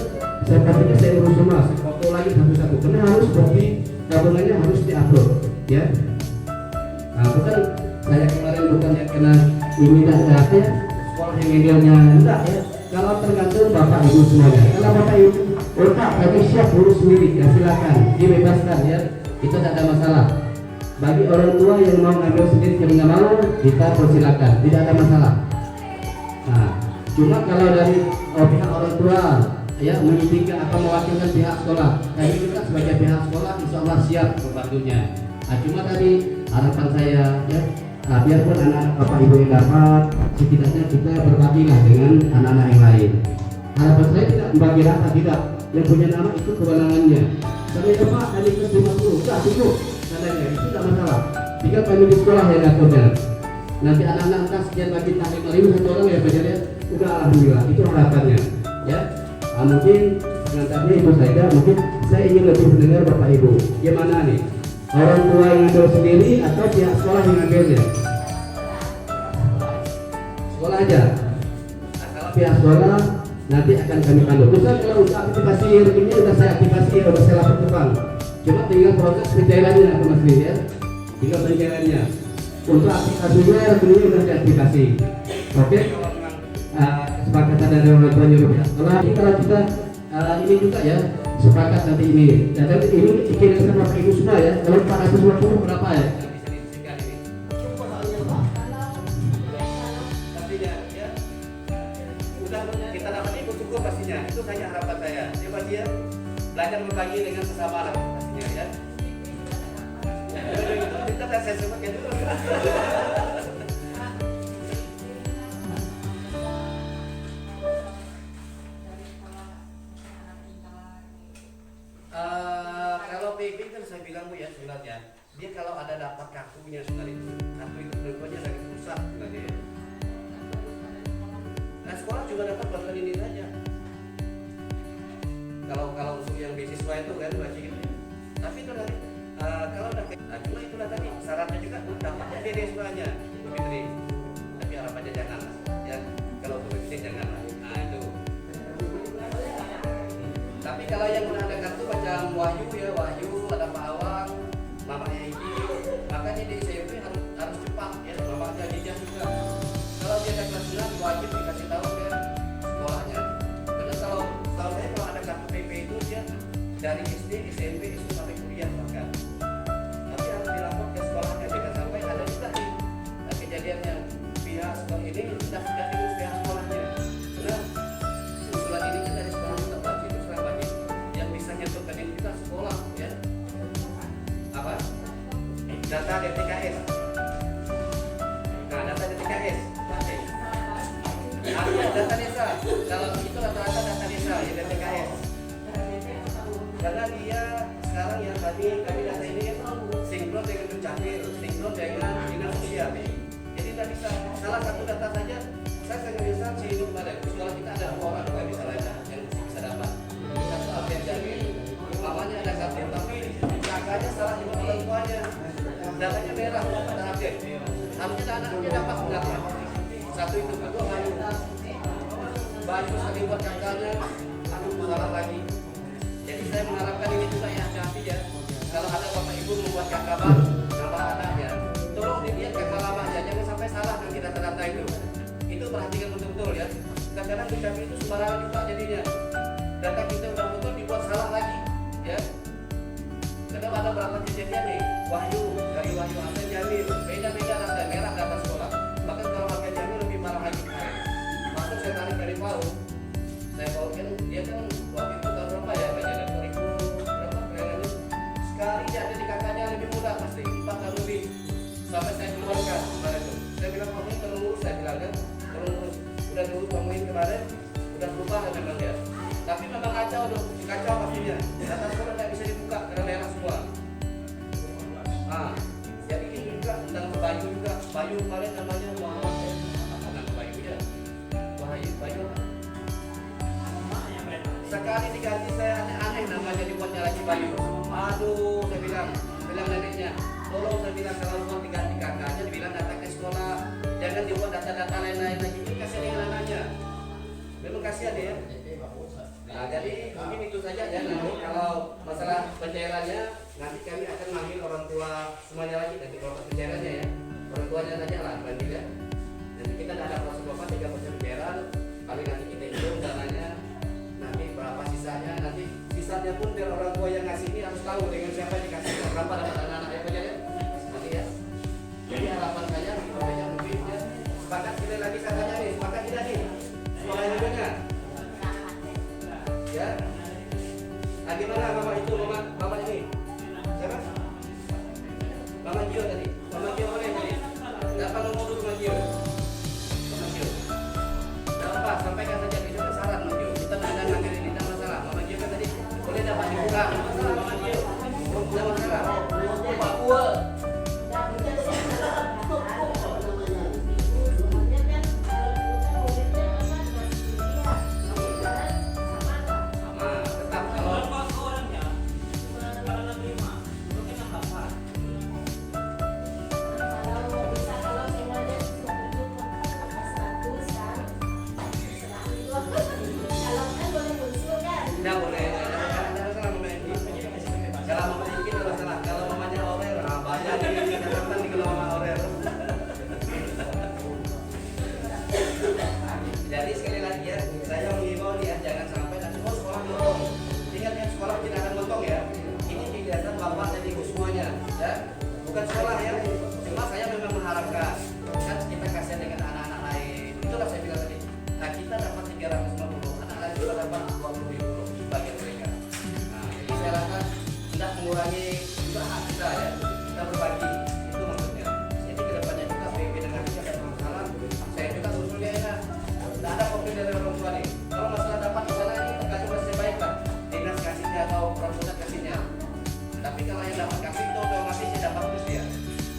saya pastinya saya urus semua, saya foto lagi satu-satu karena harus bukti tabungannya harus diupload ya. Nah bukan saya kemarin bukan yang kena ini dan ya sekolah yang idealnya enggak ya. Kalau tergantung Bapak Ibu semuanya. Kalau Bapak Ibu Pak, kami siap urus sendiri ya, silakan dibebaskan ya, itu tidak ada masalah. Bagi orang tua yang mau ngambil sendiri yang nggak mau, kita persilakan, tidak ada masalah. Nah, cuma kalau dari pihak orang tua ya mengizinkan atau mewakilkan pihak sekolah, kami juga sebagai pihak sekolah insya Allah siap membantunya. Nah, cuma tadi harapan saya ya, biarpun anak-anak Bapak Ibu yang dapat, setidaknya kita berbagilah dengan anak-anak yang lain. Harapan saya tidak membagi rata, tidak. Yang punya nama itu kewenangannya. Saya Pak, kami kelas 50, sudah cukup. Katanya itu tidak masalah. Jika kami di sekolah yang ngaturnya. Nanti anak-anak entah sekian bagi taklim 1 orang ya belajarnya. Udah alhamdulillah, itu harapannya. Ya, mungkin pengantarnya itu saja. Mungkin saya ingin lebih mendengar Bapak Ibu. Gimana nih? Orang tua yang ngambil sendiri atau pihak sekolah yang ngambilnya? Sekolah aja. Nah, kalau pihak sekolah nanti akan kami pandu. Misal kalau usaha aktivasi ini sudah saya aktivasi, sudah saya lapor ke bank. Cuma tinggal proses penjairannya Mas Lee ya. Tinggal penjairannya. Untuk aplikasinya rekeningnya sudah diaktifasi. Oke, kalau memang kesepakatan dari orang tua nyuruh pihak sekolah. Kalau kita ini juga ya sepakat nanti ini. Dan nanti ini dikirimkan Bapak Ibu semua ya. Kalau 450 berapa ya? Kita dapat itu cukup pastinya. Itu saja harapan saya. Coba dia akan berbagi dengan sesama anak pastinya ya. Itu kita saya sebutkan dulu. Kalau PP kan saya bilang Bu ya sebenarnya dia kalau ada dapat kartunya sebenarnya kartu itu tentunya dari pusat sebenarnya. Nah sekolah juga dapat bantuan ini saja. Kalau untuk yang beasiswa itu kan masih gitu. Tapi itu nanti kalau udah cuma itulah tadi syaratnya juga dapatnya dari sekolahnya Bu Fitri. Tapi harapannya jangan ya kalau untuk bisnis jangan. Nah itu. Tapi kalau yang udah ada kartu macam Wahyu ya, Wahyu, ada Pak Awang, mamanya Iji, makanya di SMP harus cepat ya, mamanya Iji juga. Kalau dia ada kelas 9 wajib dikasih tahu ke sekolahnya. Karena kalau saya kalau ada kartu PP itu dia dari SD, SMP, itu sampai kuliah bahkan. Tapi harus dilapor ke sekolahnya, jangan sampai ada juga nih kejadiannya pihak sekolah ini tidak diurus pihak sekolahnya. Karena usulan ini kan dari sekolah kita wajib yang bisa nyentuhkan ini kita sekolah ya. Apa? Data DTKS. Nah, data DTKS. Artinya data desa. Kalau itu rata-rata data desa ya DTKS. Karena dia sekarang ya kami data ini sinkron dengan Dukcapil, sinkron dengan dinas sosial. Jadi tidak bisa salah satu data saja. Saya sangat bisa singgung pada sekolah kita ada 2 orang yang bisa yang bisa dapat. Satu update dari mamanya ada kartu tapi kakaknya salah nyebut orang tuanya. Datanya merah pada update. Harusnya anaknya dapat sebenarnya. Satu itu kedua baju sekali buat kakaknya, aduh salah lagi. Jadi saya mengharapkan ini juga ya hati-hati ya. Kalau ada bapak ibu membuat kakak baru, nama anaknya, tolong dilihat kakak lamanya, jangan sampai salah nanti data-data itu. Itu perhatikan betul-betul ya. Kadang-kadang di kami itu sembarangan juga jadinya. Data kita udah betul dibuat salah lagi, ya. Kadang ada berapa kejadian nih, Wahyu dari Wahyu ada Jamil, beda-beda data merah data sekolah. Bahkan kalau pakai Jamil lebih marah lagi. Masuk saya tarik dari PAU, saya bawa kan dia kan waktu itu tahun berapa ya, bagian 2000 berapa kayaknya. Sekali dia ada di kakaknya lebih muda pasti 4 tahun lebih. Sampai saya keluarkan kemarin itu. Saya bilang kamu ini terlalu lurus, saya bilang kan terlalu lurus. Udah dulu kamu ini kemarin udah berubah kan memang dia. Tapi memang kacau tuh, kacau pastinya. Data sekolah tidak bisa dibuka karena merah semua. Jadi ini juga tentang Bayu juga. Bayu kemarin namanya Muhammad apa nama Bayu ya? Bayu. Sekali diganti saya aneh-aneh namanya dibuatnya lagi Bayu. Aduh, saya bilang neneknya, tolong saya bilang kalau mau diganti kakaknya, dibilang datang ke sekolah, jangan dibuat data-data lain-lain lagi. Ini kasihan dengan anaknya. Memang kasihan ya. Nah, jadi mungkin itu saja ya. Nanti kalau masalah pencairannya, nanti kami akan manggil orang tua semuanya lagi. Nanti proses pencairannya ya, orang tuanya saja lah panggil ya. Nanti kita ada proses bapak 3% pencairan. Paling nanti kita hitung dananya, nanti berapa sisanya. Nanti sisanya pun biar orang tua yang ngasih ini harus tahu dengan siapa dikasih berapa dapat anak-anaknya saja ya. Nanti ya. Jadi harapan saya banyak lebih ya. Sepakat kita lagi katanya nih, sepakat tidak nih? Semuanya dengar. Ya, gimana mama itu, mama ini siapa? Mama Gio tadi, Mama Gio mana tadi? Dapat nomor dulu Mama Gio. Mama Gio, dapat apa? Sampaikan saja itu saran Mama Gio. Kita tidak ada nganggur ini, tidak masalah. Mama Gio kan tadi boleh dapat dibuka, masalah Mama Gio, tidak masalah. Papua. mengurangi juga hak kita ya, kita berbagi, itu maksudnya. Jadi kedepannya juga PIP dengan ini ada masalah, saya juga usulnya ya, tidak ada konflik dari orang tua nih. Kalau masalah dapat di sana ini tergantung masih baik Pak, dinas kasihnya atau orang pusat kasihnya. Tapi kalau yang dapat kasih itu otomatis dia dapat terus dia.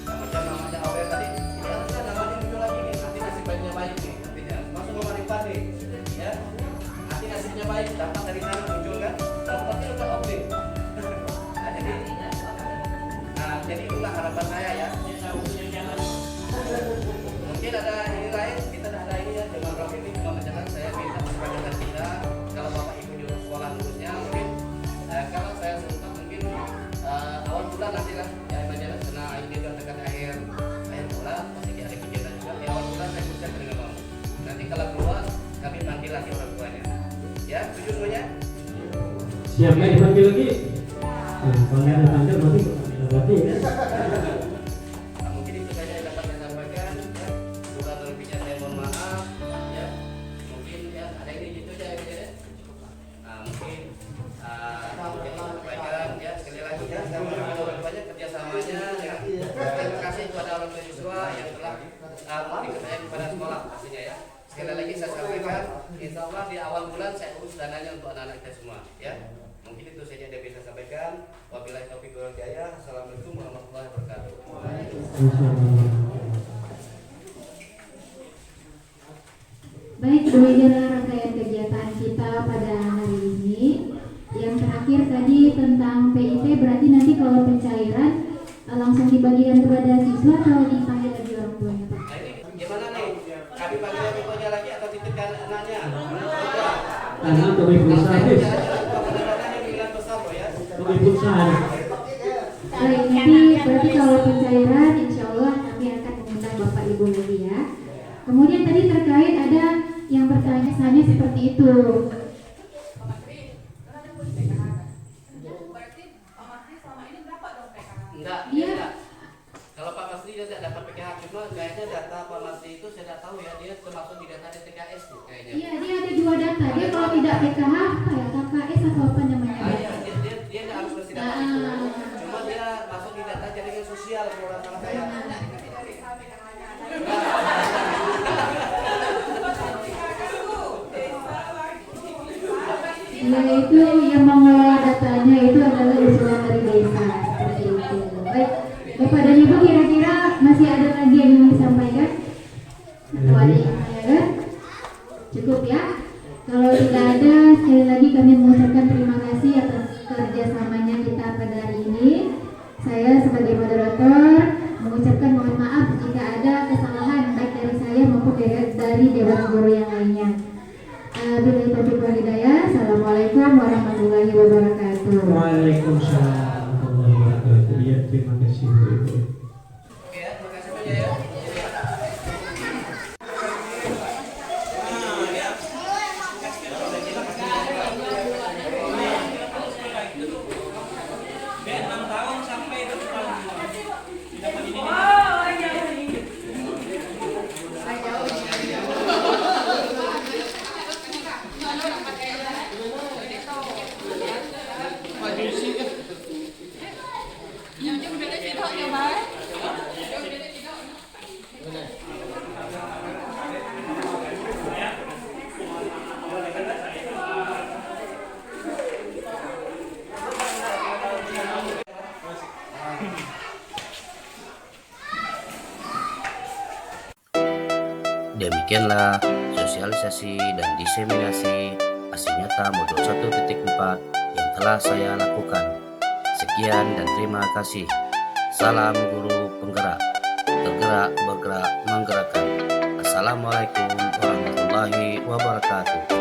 Nah, macam namanya awal tadi, ini harusnya namanya muncul lagi nih, nanti nasib baiknya baik nih, nantinya. Masuk memarifat nih, ya. Nanti nasibnya baik, dapat dari sana muncul kan, kalau berarti udah oke. Jadi itulah harapan saya ya. Mungkin ada ini lain, kita ada ini ya, dengan Prof ini cuma mencatat saya minta kesepakatan kita. Kalau Bapak Ibu nyuruh sekolah lurusnya mungkin kalau saya sempat mungkin awal bulan nanti lah ya menjalan karena ini sudah dekat akhir bulan masih ada kegiatan juga. Di awal bulan saya bisa dengan Bapak. Nanti kalau keluar kami panggil lagi orang tuanya. Ya, setuju semuanya? Siap ya dipanggil lagi. Kalau nggak ada panggil berarti ya. Nah, mungkin itu saja yang dapat saya sampaikan ya. Kurang lebihnya saya mohon maaf ya. Mungkin ya ada ini gitu aja ya. Nah, mungkin mungkin saya sampaikan ya sekali lagi ya saya mohon banyak kerjasamanya ya. Terima kasih kepada orang tua siswa yang telah dikerjakan kepada sekolah pastinya ya. Sekali lagi saya sampaikan, insya Allah di awal bulan saya urus dananya untuk anak-anak kita semua ya. Mungkin itu saja yang bisa sampaikan. Wabillahi taufiq wal hidayah. Assalamualaikum warahmatullahi wabarakatuh. Baik, demikianlah rangkaian kegiatan kita pada hari ini. Yang terakhir tadi tentang PIP, berarti nanti kalau pencairan langsung dibagikan kepada siswa atau dipanggil lagi orang tuanya, Pak? Nah ini gimana nih? Kami panggil orang tuanya lagi atau titipkan anaknya? Karena pemeriksaan habis. Pemeriksaan. Baik, nanti berarti kalau pencairan insya Allah kami akan mengundang Bapak Ibu lagi ya. Kemudian tadi terkait ada yang bertanya seperti itu. Enggak, Iya. enggak. Kalau Pak Masri dia tidak dapat PKH, cuma kayaknya data Pak Masri itu saya tidak tahu ya, dia termasuk di data DTKS tuh kayaknya. Iya, dia ada dua data. Dia kalau tidak PKH apa ya, KKS atau apa namanya? Iya, dia tidak harus mesti data itu. Cuma dia masuk di data jaringan sosial kalau orang salah saya. Iya, itu yang mengelola datanya itu adalah usulan dari desa seperti itu. Baik, Bapak dan Ibu kira-kira masih ada lagi yang ingin disampaikan? Wali ya kan? Cukup ya. Kalau tidak ada, sekali lagi kami mengucapkan terima kasih atas kerjasamanya kita pada hari ini. Saya sebagai moderator mengucapkan mohon maaf jika ada kesalahan baik dari saya maupun dari Dewan Guru yang lainnya. Billahi taufiq wal hidayah. Assalamualaikum warahmatullahi wabarakatuh. Waalaikumsalam warahmatullahi wabarakatuh. Ya, terima kasih Ibu. Oke ya, terima kasih banyak ya. Demikianlah sosialisasi dan diseminasi hasil nyata modul 1.4 yang telah saya lakukan. Sekian dan terima kasih. Salam guru penggerak, tergerak, bergerak, menggerakkan. Assalamualaikum warahmatullahi wabarakatuh.